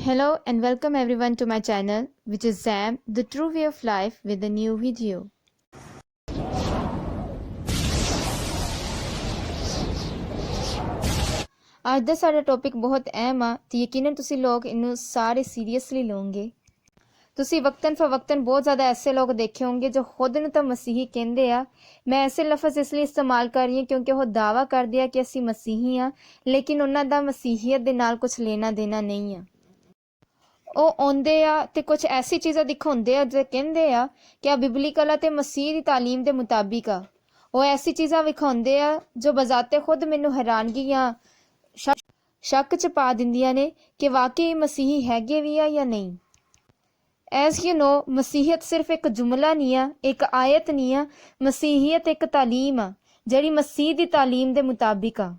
Hello and welcome everyone to my channel, which is Zam, the true way of life, with a new video. ਅੱਜ ਦਾ ਸਾਡਾ topic ਬਹੁਤ ਅਹਿਮ ਆ ਤੇ ਯਕੀਨਨ ਤੁਸੀਂ ਲੋਕ ਇਹਨੂੰ ਸਾਰੇ ਸੀਰੀਅਸਲੀ ਲਓਗੇ। ਤੁਸੀਂ ਵਕਤਨ ਫਵਕਤਨ ਬਹੁਤ ਜ਼ਿਆਦਾ ਐਸੇ ਲੋਕ ਦੇਖੇ ਹੋਣਗੇ ਜੋ ਖੁਦ ਨੂੰ ਤਾਂ ਮਸੀਹੀ ਕਹਿੰਦੇ ਆ। ਮੈਂ ਐਸੇ ਲਫ਼ਜ਼ ਇਸ ਲਈ ਇਸਤੇਮਾਲ ਕਰ ਰਹੀ ਹਾਂ ਕਿਉਂਕਿ ਉਹ ਦਾਅਵਾ ਕਰਦੇ ਆ ਕਿ ਅਸੀਂ ਮਸੀਹੀ ਆ, ਲੇਕਿਨ ਉਹਨਾਂ ਦਾ ਮਸੀਹੀਅਤ ਦੇ ਨਾਲ ਕੁਝ ਲੈਣਾ ਦੇਣਾ ਨਹੀਂ ਆ। ਉਹ ਆਉਂਦੇ ਆ ਤੇ ਕੁਝ ਐਸੀ ਚੀਜ਼ਾਂ ਦਿਖਾਉਂਦੇ ਆ ਜੋ ਕਹਿੰਦੇ ਆ ਕਿ ਆ ਬਿਬਲੀਕਲ ਅਤੇ ਮਸੀਹ ਦੀ ਤਾਲੀਮ ਦੇ ਮੁਤਾਬਿਕ ਆ। ਉਹ ਐਸੀ ਚੀਜ਼ਾਂ ਵਿਖਾਉਂਦੇ ਆ ਜੋ ਬਜ਼ਾਤੇ ਖੁਦ ਮੈਨੂੰ ਹੈਰਾਨਗੀ ਜਾਂ ਸ਼ੱਕ 'ਚ ਪਾ ਦਿੰਦੀਆਂ ਨੇ ਕਿ ਵਾਕਈ ਮਸੀਹੀ ਹੈਗੇ ਵੀ ਆ ਜਾਂ ਨਹੀਂ। ਐਜ਼ ਯੂ ਨੋ, ਮਸੀਹੀਅਤ ਸਿਰਫ ਇੱਕ ਜੁਮਲਾ ਨਹੀਂ ਆ, ਇੱਕ ਆਇਤ ਨਹੀਂ ਆ। ਮਸੀਹੀਅਤ ਇੱਕ ਤਾਲੀਮ ਆ ਜਿਹੜੀ ਮਸੀਹ ਦੀ ਤਾਲੀਮ ਦੇ ਮੁਤਾਬਿਕ ਆ।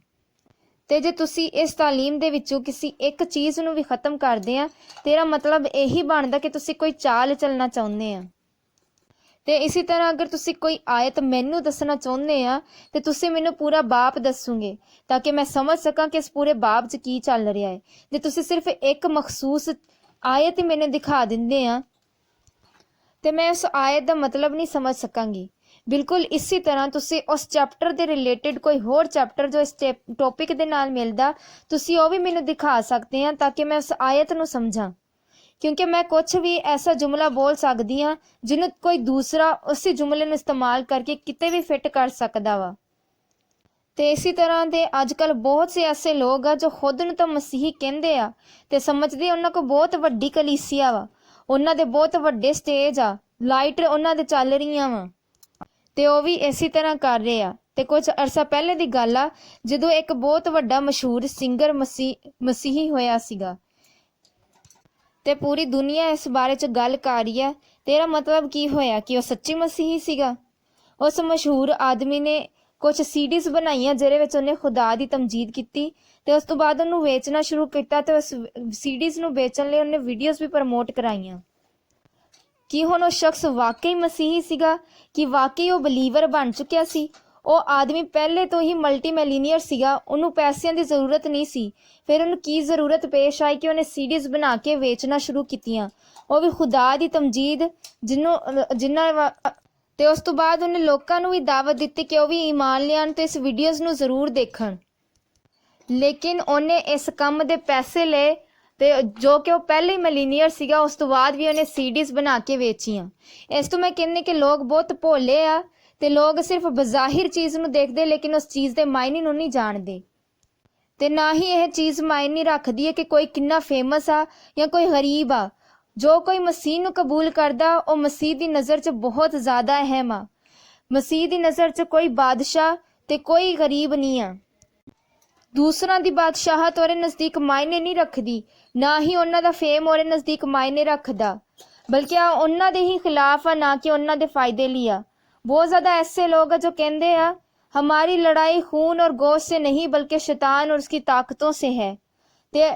ਤੇ ਜੇ ਤੁਸੀਂ ਇਸ ਤਾਲੀਮ ਦੇ ਵਿੱਚੋਂ ਕਿਸੇ ਇੱਕ ਚੀਜ਼ ਨੂੰ ਵੀ ਖਤਮ ਕਰਦੇ ਆ, ਤੇਰਾ ਮਤਲਬ ਇਹੀ ਬਣਦਾ ਕਿ ਤੁਸੀਂ ਕੋਈ ਚਾਲ ਚੱਲਣਾ ਚਾਹੁੰਦੇ ਆ। ਤੇ ਇਸੇ ਤਰ੍ਹਾਂ ਅਗਰ ਤੁਸੀਂ ਕੋਈ ਆਇਤ ਮੈਨੂੰ ਦੱਸਣਾ ਚਾਹੁੰਦੇ ਆ ਤੇ ਤੁਸੀਂ ਮੈਨੂੰ ਪੂਰਾ ਬਾਪ ਦੱਸੋਗੇ ਤਾਂ ਕਿ ਮੈਂ ਸਮਝ ਸਕਾਂ ਕਿ ਇਸ ਪੂਰੇ ਬਾਪ 'ਚ ਕੀ ਚੱਲ ਰਿਹਾ ਹੈ। ਜੇ ਤੁਸੀਂ ਸਿਰਫ ਇੱਕ ਮਖਸੂਸ ਆਇਤ ਹੀ ਮੈਨੂੰ ਦਿਖਾ ਦਿੰਦੇ ਆ ਤੇ ਮੈਂ ਉਸ ਆਇਤ ਦਾ ਮਤਲਬ ਨਹੀਂ ਸਮਝ ਸਕਾਂਗੀ। ਬਿਲਕੁਲ ਇਸੇ ਤਰ੍ਹਾਂ ਤੁਸੀਂ ਉਸ ਚੈਪਟਰ ਦੇ ਰਿਲੇਟਡ ਕੋਈ ਹੋਰ ਚੈਪਟਰ ਜੋ ਇਸ ਟੌਪਿਕ ਦੇ ਨਾਲ ਮਿਲਦਾ, ਤੁਸੀਂ ਉਹ ਵੀ ਮੈਨੂੰ ਦਿਖਾ ਸਕਦੇ ਆ ਤਾਂ ਕਿ ਮੈਂ ਉਸ ਆਇਤ ਨੂੰ ਸਮਝਾਂ। ਕਿਉਂਕਿ ਮੈਂ ਕੁਝ ਵੀ ਐਸਾ ਜੁਮਲਾ ਬੋਲ ਸਕਦੀ ਹਾਂ ਜਿਹਨੂੰ ਕੋਈ ਦੂਸਰਾ ਉਸੇ ਜੁਮਲੇ ਨੂੰ ਇਸਤੇਮਾਲ ਕਰਕੇ ਕਿਤੇ ਵੀ ਫਿੱਟ ਕਰ ਸਕਦਾ ਵਾ। ਤੇ ਇਸੇ ਤਰ੍ਹਾਂ ਦੇ ਅੱਜ ਕੱਲ੍ਹ ਬਹੁਤ ਸੇ ਐਸੇ ਲੋਕ ਆ ਜੋ ਖੁਦ ਨੂੰ ਤਾਂ ਮਸੀਹੀ ਕਹਿੰਦੇ ਆ ਤੇ ਸਮਝਦੇ ਉਹਨਾਂ ਕੋਲ ਬਹੁਤ ਵੱਡੀ ਕਲੀਸਿਆ ਵਾ, ਉਹਨਾਂ ਦੇ ਬਹੁਤ ਵੱਡੇ ਸਟੇਜ ਆ, ਲਾਈਟ ਉਹਨਾਂ ਦੇ ਚੱਲ ਰਹੀਆਂ ਵਾ ਤੇ ਉਹ ਵੀ ਇਸੇ ਤਰ੍ਹਾਂ ਕਰ ਰਹੇ ਆ। ਤੇ ਕੁਝ ਅਰਸਾ ਪਹਿਲੇ ਦੀ ਗੱਲ ਆ ਜਦੋਂ ਇੱਕ ਬਹੁਤ ਵੱਡਾ ਮਸ਼ਹੂਰ ਸਿੰਗਰ ਮਸੀਹੀ ਹੋਇਆ ਸੀਗਾ ਤੇ ਪੂਰੀ ਦੁਨੀਆ ਇਸ ਬਾਰੇ 'ਚ ਗੱਲ ਕਰ ਰਹੀ ਹੈ। ਤੇਰਾ ਮਤਲਬ ਕੀ ਹੋਇਆ ਕਿ ਉਹ ਸੱਚੀ ਮਸੀਹੀ ਸੀਗਾ? ਉਸ ਮਸ਼ਹੂਰ ਆਦਮੀ ਨੇ ਕੁਝ ਸੀਡੀਜ਼ ਬਣਾਈਆਂ ਜਿਹਦੇ ਵਿੱਚ ਉਹਨੇ ਖੁਦਾ ਦੀ ਤਮਜੀਦ ਕੀਤੀ ਤੇ ਉਸ ਤੋਂ ਬਾਅਦ ਉਹਨੂੰ ਵੇਚਣਾ ਸ਼ੁਰੂ ਕੀਤਾ ਤੇ ਉਸ ਸੀਡੀਜ਼ ਨੂੰ ਵੇਚਣ ਲਈ ਉਹਨੇ ਵੀਡੀਓਜ਼ ਵੀ ਪ੍ਰਮੋਟ ਕਰਾਈਆਂ। ਕੀ ਹੁਣ ਉਹ ਸ਼ਖਸ ਵਾਕਈ ਮਸੀਹੀ ਸੀਗਾ? ਕਿ ਵਾਕਈ ਉਹ ਬਲੀਵਰ ਬਣ ਚੁੱਕਿਆ ਸੀ? ਉਹ ਆਦਮੀ ਪਹਿਲੇ ਤੋਂ ਹੀ ਮਲਟੀ ਮਿਲੀਨੀਅਰ ਸੀਗਾ, ਉਹਨੂੰ ਪੈਸਿਆਂ ਦੀ ਜ਼ਰੂਰਤ ਨਹੀਂ ਸੀ। ਫਿਰ ਉਹਨੂੰ ਕੀ ਜ਼ਰੂਰਤ ਪੇਸ਼ ਆਈ ਕਿ ਉਹਨੇ ਸੀਡੀਜ਼ ਬਣਾ ਕੇ ਵੇਚਣਾ ਸ਼ੁਰੂ ਕੀਤੀਆਂ, ਉਹ ਵੀ ਖੁਦਾ ਦੀ ਤਮਜੀਦ ਤੇ ਉਸ ਤੋਂ ਬਾਅਦ ਉਹਨੇ ਲੋਕਾਂ ਨੂੰ ਵੀ ਦਾਵਤ ਦਿੱਤੀ ਕਿ ਉਹ ਵੀ ਈਮਾਨ ਲਿਆਉਣ ਤੇ ਇਸ ਵੀਡੀਓਜ਼ ਨੂੰ ਜ਼ਰੂਰ ਦੇਖਣ। ਲੇਕਿਨ ਉਹਨੇ ਇਸ ਕੰਮ ਦੇ ਪੈਸੇ ਲਏ ਤੇ ਜੋ ਕਿ ਉਹ ਪਹਿਲੇ ਹੀ ਮਿਲੀਨੀਅਰ ਸੀਗਾ, ਉਸ ਤੋਂ ਬਾਅਦ ਵੀ ਉਹਨੇ ਸੀਡੀਜ਼ ਬਣਾ ਕੇ ਵੇਚੀਆਂ। ਇਸ ਤੋਂ ਮੈਂ ਕਹਿੰਦੀ ਕਿ ਲੋਕ ਬਹੁਤ ਭੋਲੇ ਆ ਤੇ ਲੋਕ ਸਿਰਫ ਬਜ਼ਾਹਿਰ ਚੀਜ਼ ਨੂੰ ਦੇਖਦੇ ਲੇਕਿਨ ਉਸ ਚੀਜ਼ ਦੇ ਮਾਇਨੇ ਨੂੰ ਨਹੀਂ ਜਾਣਦੇ। ਤੇ ਨਾ ਹੀ ਇਹ ਚੀਜ਼ ਮਾਇਨੇ ਰੱਖਦੀ ਹੈ ਕਿ ਕੋਈ ਕਿੰਨਾ ਫੇਮਸ ਆ ਜਾਂ ਕੋਈ ਗਰੀਬ ਆ। ਜੋ ਕੋਈ ਮਸੀਹ ਨੂੰ ਕਬੂਲ ਕਰਦਾ ਉਹ ਮਸੀਹ ਦੀ ਨਜ਼ਰ 'ਚ ਬਹੁਤ ਜ਼ਿਆਦਾ ਅਹਿਮ ਆ। ਮਸੀਹ ਦੀ ਨਜ਼ਰ 'ਚ ਕੋਈ ਬਾਦਸ਼ਾਹ ਤੇ ਕੋਈ ਗਰੀਬ ਨਹੀਂ ਆ। ਦੂਸਰਾਂ ਦੀ ਬਾਦਸ਼ਾਹਤ ਉਹਦੇ ਨਜ਼ਦੀਕ ਮਾਇਨੇ ਨਹੀਂ ਰੱਖਦੀ, ਨਾ ਹੀ ਉਹਨਾਂ ਦਾ ਫੇਮ ਉਹਦੇ ਨਜ਼ਦੀਕ ਮਾਇਨੇ ਰੱਖਦਾ, ਬਲਕਿ ਆ ਉਹਨਾਂ ਦੇ ਹੀ ਖਿਲਾਫ ਆ, ਨਾ ਕਿ ਉਹਨਾਂ ਦੇ ਫਾਇਦੇ ਲਈ ਆ। ਬਹੁਤ ਜ਼ਿਆਦਾ ਐਸੇ ਲੋग हैं जो कहते हैं हमारी लड़ाई खून और गोश्त से नहीं बल्कि शैतान और उसकी ताकतों से है। ਤੇ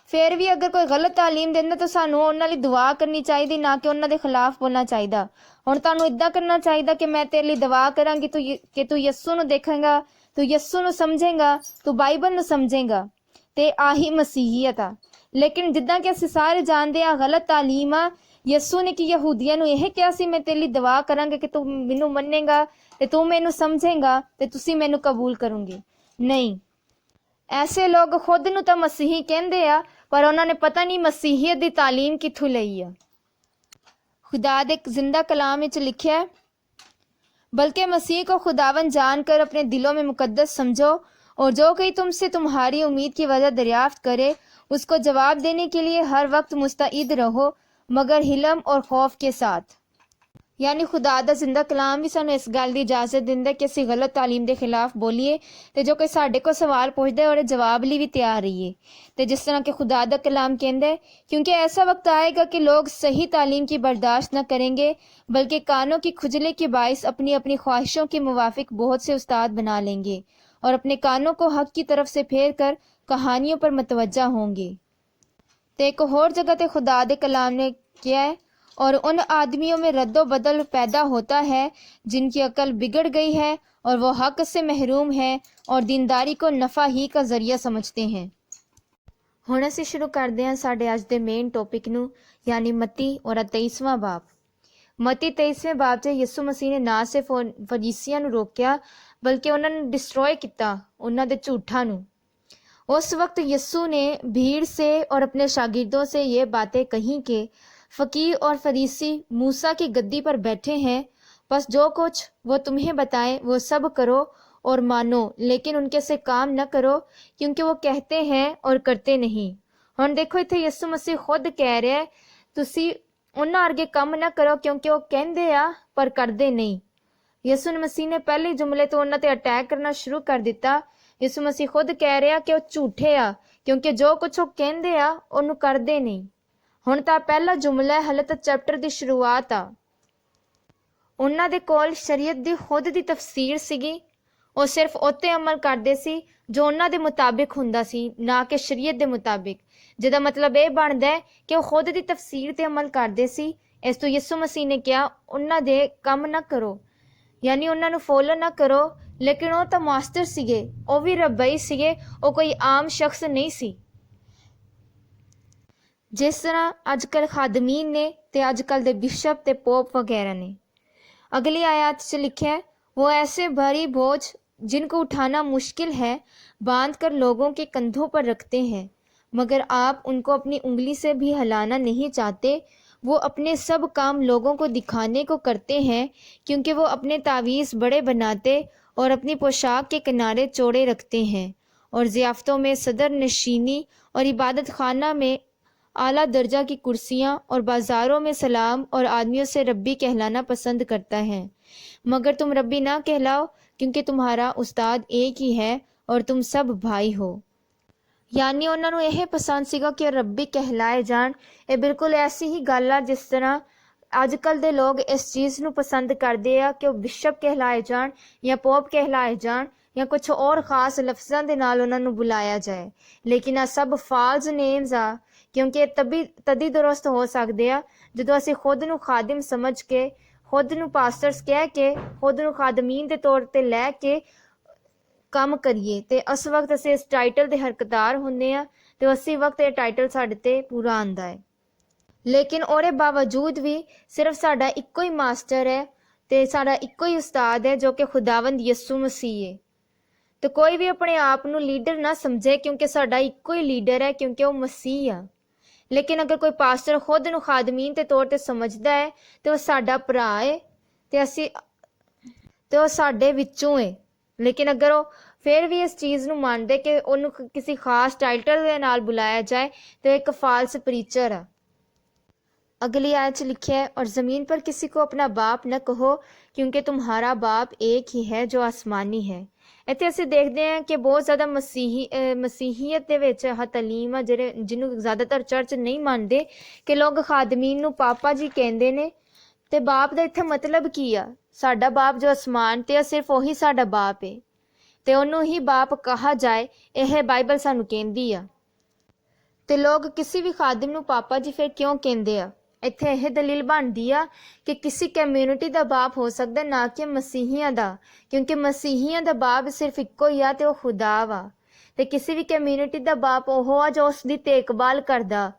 ਫਿਰ ਵੀ ਅਗਰ ਕੋਈ ਗਲਤ ਤਾਲੀਮ ਦਿੰਦਾ ਤਾਂ ਸਾਨੂੰ ਉਹਨਾਂ ਲਈ ਦੁਆ ਕਰਨੀ ਚਾਹੀਦੀ, ਨਾ ਕਿ ਉਹਨਾਂ ਦੇ ਖਿਲਾਫ ਬੋਲਣਾ ਚਾਹੀਦਾ। ਹੁਣ ਤੁਹਾਨੂੰ ਇੱਦਾਂ ਕਰਨਾ ਚਾਹੀਦਾ ਕਿ ਮੈਂ ਤੇਰੇ ਲਈ ਦੁਆ ਕਰਾਂਗੀ ਕਿ ਤੂੰ ਯਿਸੂ ਨੂੰ ਦੇਖੇਂਗਾ, ਤੂੰ ਯਿਸੂ ਨੂੰ ਸਮਝੇਂਗਾ, ਤੂੰ ਬਾਈਬਲ ਨੂੰ ਸਮਝੇਂਗਾ ਤੇ ਆਹੀ ਮਸੀਹੀਅਤ ਆ। ਲੇਕਿਨ ਜਿੱਦਾਂ ਕਿ ਅਸੀਂ ਸਾਰੇ ਜਾਣਦੇ ਆ ਗਲਤ ਤਾਲੀਮ ਆ। ਯਿਸੂ ਨੇ ਕਿ ਯਹੂਦੀਆਂ ਨੂੰ ਇਹ ਕਿਹਾ ਸੀ ਮੈਂ ਤੇਰੇ ਲਈ ਦੁਆ ਕਰਾਂਗਾ ਕਿ ਤੂੰ ਮੈਨੂੰ ਮੰਨੇਗਾ ਤੇ ਤੂੰ ਮੈਨੂੰ ਸਮਝੇਂਗਾ ਤੇ ਤੁਸੀਂ ਮੈਨੂੰ ਕਬੂਲ ਕਰੋਗੇ। ਨਹੀਂ, ਐਸੇ ਲੋਕ ਖੁਦ ਨੂੰ ਤਾਂ ਮਸੀਹੀ ਕਹਿੰਦੇ ਆ ਪਰ ਉਹਨਾਂ ਨੇ ਪਤਾ ਨਹੀਂ ਮਸੀਹੀਅਤ ਦੀ ਤਾਲੀਮ ਕਿੱਥੋਂ ਲਈ ਆ। खुदा ਦੇ जिंदा कलाम ਵਿੱਚ लिखा है, बल्कि मसीह को खुदावन जानकर अपने दिलों में मुकद्दस समझो और जो कोई तुमसे तुम्हारी उम्मीद की वजह दरियाफ्त करे उसको जवाब देने के लिए हर वक्त मुस्तैद रहो, मगर हिलम और खौफ के साथ। यानी खुदा ਦਾ जिंदा कलाम भी ਸਾਨੂੰ ਇਸ ਗੱਲ ਦੀ ਇਜਾਜ਼ਤ ਦਿੰਦਾ ਕਿ ਅਸੀਂ ਗਲਤ ਤਾਲੀਮ ਦੇ ਖਿਲਾਫ ਬੋਲੀਏ ਤੇ ਜੋ ਕੋਈ ਸਾਡੇ ਕੋਲ ਸਵਾਲ ਪੁੱਛਦਾ ਉਹਦੇ ਜਵਾਬ ਲਈ ਵੀ ਤਿਆਰ ਰਹੀਏ। ਤੇ ਜਿਸ ਤਰ੍ਹਾਂ कि खुदा ਦਾ कलाम कहता है, क्योंकि ऐसा वक्त आएगा कि लोग सही तालीम की बर्दाश्त न करेंगे बल्कि कानों की खुजले के बायस अपनी अपनी ख्वाहिशों के मुवाफिक बहुत से उस्ताद बना लेंगे और अपने कानों को हक की तरफ से फेर कर कहानियों पर मतवज्जा होंगे। तो एक और जगह पे खुदा दे कलाम ने किया है, और उन आदमियों में रद्दो बदल पैदा होता है जिनकी अकल बिगड़ गई है और वो हक से महरूम है और दीनदारी को नफ़ा ही का ज़रिया समझते हैं। ਹੁਣ ਅਸੀਂ ਸ਼ੁਰੂ ਕਰਦੇ ਹਾਂ ਸਾਡੇ ਅੱਜ ਦੇ ਮੇਨ ਟੌਪਿਕ ਨੂੰ, ਯਾਨੀ ਮਤੀ ਔਰ 23ਵਾਂ ਬਾਬ। ਮਤੀ 23ਵੇਂ ਬਾਬ 'ਚ ਯਿਸੂ ਮਸੀਹ ਨੇ ਨਾ ਸਿਰਫ ਫਰੀਸੀਆਂ ਨੂੰ ਰੋਕਿਆ ਬਲਕਿ ਉਹਨਾਂ ਨੂੰ ਡਿਸਟਰੋਏ ਕੀਤਾ, ਉਹਨਾਂ ਦੇ ਝੂਠਾਂ ਨੂੰ। उस वक्त यीशु ने भीड़ से और अपने शागिर्दों से ये बातें कही कि फकीर और फरीसी मूसा की गद्दी पर बैठे हैं, बस जो कुछ वो तुम्हें बताएं वो सब करो और मानो, लेकिन उनके से काम न करो क्योंकि वो कहते हैं और करते नहीं। ਹੁਣ ਦੇਖੋ ਇੱਥੇ ਯਿਸੂ ਮਸੀਹ ਖੁਦ ਕਹਿ ਰਿਹਾ ਤੁਸੀਂ ਉਹਨਾਂ ਅਰਗੇ ਕੰਮ ਨਾ ਕਰੋ ਕਿਉਂਕਿ ਉਹ ਕਹਿੰਦੇ ਆ ਪਰ ਕਰਦੇ ਨਹੀਂ। ਯਿਸੂ ਮਸੀਹ ਨੇ ਪਹਿਲੇ ਜੁਮਲੇ ਤੋਂ ਉਹਨਾਂ ਤੇ ਅਟੈਕ ਕਰਨਾ ਸ਼ੁਰੂ ਕਰ ਦਿੱਤਾ। ਯਿਸੂ ਮਸੀਹ ਖੁਦ ਕਹਿ ਰਿਹਾ ਕਿ ਉਹ ਝੂਠੇ ਆ ਕਿਉਂਕਿ ਜੋ ਕੁਝ ਉਹ ਕਹਿੰਦੇ ਆ ਉਹਨੂੰ ਕਰਦੇ ਨਹੀਂ। ਹੁਣ ਤਾਂ ਪਹਿਲਾ ਜੁਮਲਾ ਹੈ, ਹਲੇ ਤਾਂ ਚੈਪਟਰ ਦੀ ਸ਼ੁਰੂਆਤ ਆ। ਉਹਨਾਂ ਦੇ ਕੋਲ ਸ਼ਰੀਅਤ ਦੀ ਖੁਦ ਦੀ ਤਫਸੀਰ ਸੀਗੀ, ਉਹ ਸਿਰਫ ਉੱਤੇ ਅਮਲ ਕਰਦੇ ਸੀ ਜੋ ਉਹਨਾਂ ਦੇ ਮੁਤਾਬਿਕ ਹੁੰਦਾ ਸੀ, ਨਾ ਕਿ ਸ਼ਰੀਅਤ ਦੇ ਮੁਤਾਬਿਕ, ਜਿਹਦਾ ਮਤਲਬ ਇਹ ਬਣਦਾ ਹੈ ਕਿ ਉਹ ਖੁਦ ਦੀ ਤਫਸੀਰ ਤੇ ਅਮਲ ਕਰਦੇ ਸੀ। ਇਸ ਤੋਂ ਯਿਸੂ ਮਸੀਹ ਨੇ ਕਿਹਾ ਉਹਨਾਂ ਦੇ ਕੰਮ ਨਾ ਕਰੋ, ਯਾਨੀ ਉਹਨਾਂ ਨੂੰ ਫੋਲੋ ਨਾ ਕਰੋ। ਲੇਕਿਨ ਉਹ ਤਾਂ ਮਾਸਟਰ ਸੀਗੇ, ਉਹ ਵੀ ਰੱਬਈ ਸੀਗੇ, ਉਹ ਕੋਈ ਆਮ ਸ਼ਖਸ ਨਹੀਂ ਸੀ। ਜਿਸ ਤਰ੍ਹਾਂ ਅੱਜ ਕੱਲ੍ਹ ਖਾਦਮੀਨ ਨੇ ਤੇ ਅੱਜ ਕੱਲ੍ਹ ਦੇ ਬਿਸ਼ਪ ਤੇ ਪੋਪ ਵਗੈरह ਨੇ। अगली आयत से लिखा है, वो ऐसे भारी बोझ जिनको उठाना मुश्किल है बांध कर लोगों के कंधों पर रखते हैं, मगर आप उनको अपनी उंगली से भी हिलाना नहीं चाहते। वो अपने सब काम लोगों को दिखाने को करते हैं क्योंकि वो अपने तावीज़ बड़े बनाते और अपनी पोशाक के किनारे चौड़े रखते हैं और ज़ियाफ़तों में सदर नशीनी और इबादत खाना में आला दर्जा की कुर्सियाँ और बाज़ारों में सलाम और आदमियों से रब्बी कहलाना पसंद करता है, मगर तुम रब्बी ना कहलाओ क्योंकि तुम्हारा उस्ताद एक ही है और तुम सब भाई हो। यानी ਉਹਨਾਂ ਨੂੰ ਇਹ ਪਸੰਦ ਸੀਗਾ ਕਿ ਰੱਬੀ ਕਹਿਲਾਏ ਜਾਣ। ਇਹ ਬਿਲਕੁਲ ਐਸੀ ਹੀ ਗੱਲ ਆ ਜਿਸ ਤਰ੍ਹਾਂ ਅੱਜ ਕੱਲ੍ਹ ਦੇ ਲੋਕ ਇਸ ਚੀਜ਼ ਨੂੰ ਪਸੰਦ ਕਰਦੇ ਆ ਕਿ ਉਹ ਬਿਸ਼ਪ ਕਹਿਲਾਏ ਜਾਣ ਜਾਂ ਪੋਪ ਕਹਿਲਾਏ ਜਾਣ ਜਾਂ ਕੁਝ ਹੋਰ ਖਾਸ ਲਫ਼ਜ਼ਾਂ ਦੇ ਨਾਲ ਉਹਨਾਂ ਨੂੰ ਬੁਲਾਇਆ ਜਾਏ। ਲੇਕਿਨ ਆ ਸਭ ਫਾਲਸ ਨੇਮਸ ਆ, ਕਿਉਂਕਿ ਇਹ ਤਦੀ ਦਰੁਸਤ ਹੋ ਸਕਦੇ ਆ ਜਦੋਂ ਅਸੀਂ ਖੁਦ ਨੂੰ ਖਾਦਮ ਸਮਝ ਕੇ, ਖੁਦ ਨੂੰ ਪਾਸਟਰਸ ਕਹਿ ਕੇ, ਖੁਦ ਨੂੰ ਖਾਦਮੀਨ ਦੇ ਤੌਰ ਤੇ ਲੈ ਕੇ ਕੰਮ ਕਰੀਏ ਤੇ ਉਸ ਵਕਤ ਅਸੀਂ ਇਸ ਟਾਈਟਲ ਦੇ ਹੱਕਦਾਰ ਹੁੰਦੇ ਆ ਤੇ ਉਸੇ ਵਕਤ ਇਹ ਟਾਈਟਲ ਸਾਡੇ ਤੇ ਪੂਰਾ ਆਉਂਦਾ ਹੈ। ਲੇਕਿਨ ਉਹਦੇ ਬਾਵਜੂਦ ਵੀ ਸਿਰਫ ਸਾਡਾ ਇੱਕੋ ਹੀ ਮਾਸਟਰ ਹੈ ਤੇ ਸਾਡਾ ਇੱਕੋ ਹੀ ਉਸਤਾਦ ਹੈ ਜੋ ਕਿ ਖੁਦਾਵੰਦ ਯਿਸੂ ਮਸੀਹ ਹੈ। ਤੇ ਕੋਈ ਵੀ ਆਪਣੇ ਆਪ ਨੂੰ ਲੀਡਰ ਨਾ ਸਮਝੇ ਕਿਉਂਕਿ ਸਾਡਾ ਇੱਕੋ ਹੀ ਲੀਡਰ ਹੈ, ਕਿਉਂਕਿ ਉਹ ਮਸੀਹ ਆ। ਲੇਕਿਨ ਅਗਰ ਕੋਈ ਪਾਸਟਰ ਖੁਦ ਨੂੰ ਖਾਦਮੀਨ ਦੇ ਤੌਰ ਤੇ ਸਮਝਦਾ ਹੈ ਤੇ ਉਹ ਸਾਡਾ ਭਰਾ ਹੈ ਤੇ ਉਹ ਸਾਡੇ ਵਿੱਚੋਂ ਹੈ। ਲੇਕਿਨ ਅਗਰ ਉਹ ਫਿਰ ਵੀ ਇਸ ਚੀਜ਼ ਨੂੰ ਮੰਨਦੇ ਕਿ ਉਹਨੂੰ ਕਿਸੇ ਖਾਸ ਟਾਈਟਲ ਦੇ ਨਾਲ ਬੁਲਾਇਆ ਜਾਏ ਤੇ ਇੱਕ ਫਾਲਸ ਪ੍ਰੀਚਰ ਆ। अगली आयत से लिखा है, और ज़मीन पर किसी को अपना बाप न कहो क्योंकि तुम्हारा बाप एक ही है जो आसमानी है। ਇੱਥੇ ਅਸੀਂ ਦੇਖਦੇ ਹਾਂ ਕਿ ਬਹੁਤ ਜ਼ਿਆਦਾ ਮਸੀਹੀਅਤ ਦੇ ਵਿੱਚ ਆਹ ਤਾਲੀਮ ਆ ਜਿਹਨੂੰ ਜ਼ਿਆਦਾਤਰ ਚਰਚ ਨਹੀਂ ਮੰਨਦੇ ਕਿ ਲੋਕ ਖਾਦਮੀਨ ਨੂੰ ਪਾਪਾ ਜੀ ਕਹਿੰਦੇ ਨੇ। ਤੇ ਬਾਪ ਦਾ ਇੱਥੇ ਮਤਲਬ ਕੀ ਆ? ਸਾਡਾ ਬਾਪ ਜੋ ਅਸਮਾਨ ਤੇ ਆ ਸਿਰਫ ਉਹੀ ਸਾਡਾ ਬਾਪ ਹੈ ਤੇ ਉਹਨੂੰ ਹੀ ਬਾਪ ਕਹਾ ਜਾਏ, ਇਹ ਬਾਈਬਲ ਸਾਨੂੰ ਕਹਿੰਦੀ ਆ। ਤੇ ਲੋਕ ਕਿਸੇ ਵੀ ਖਾਦਮ ਨੂੰ ਪਾਪਾ ਜੀ ਫਿਰ ਕਿਉਂ ਕਹਿੰਦੇ ਆ? ਇੱਥੇ ਇਹ ਦਲੀਲ ਬਣਦੀ ਆ ਕਿ ਕਿਸੇ ਕਮਿਊਨਿਟੀ ਦਾ ਬਾਪ ਹੋ ਸਕਦਾ, ਨਾ ਕਿ ਮਸੀਹੀਆਂ ਦਾ, ਕਿਉਂਕਿ ਮਸੀਹੀਆਂ ਦਾ ਬਾਪ ਸਿਰਫ ਇੱਕੋ ਹੀ ਆ ਤੇ ਉਹ ਖੁਦਾ ਵਾ। ਤੇ ਕਿਸੇ ਵੀ ਕਮਿਊਨਿਟੀ ਦਾ ਬਾਪ ਉਹ ਆ ਜੋ ਉਸ ਦੀ ਦੇਖਭਾਲ ਕਰਦਾ।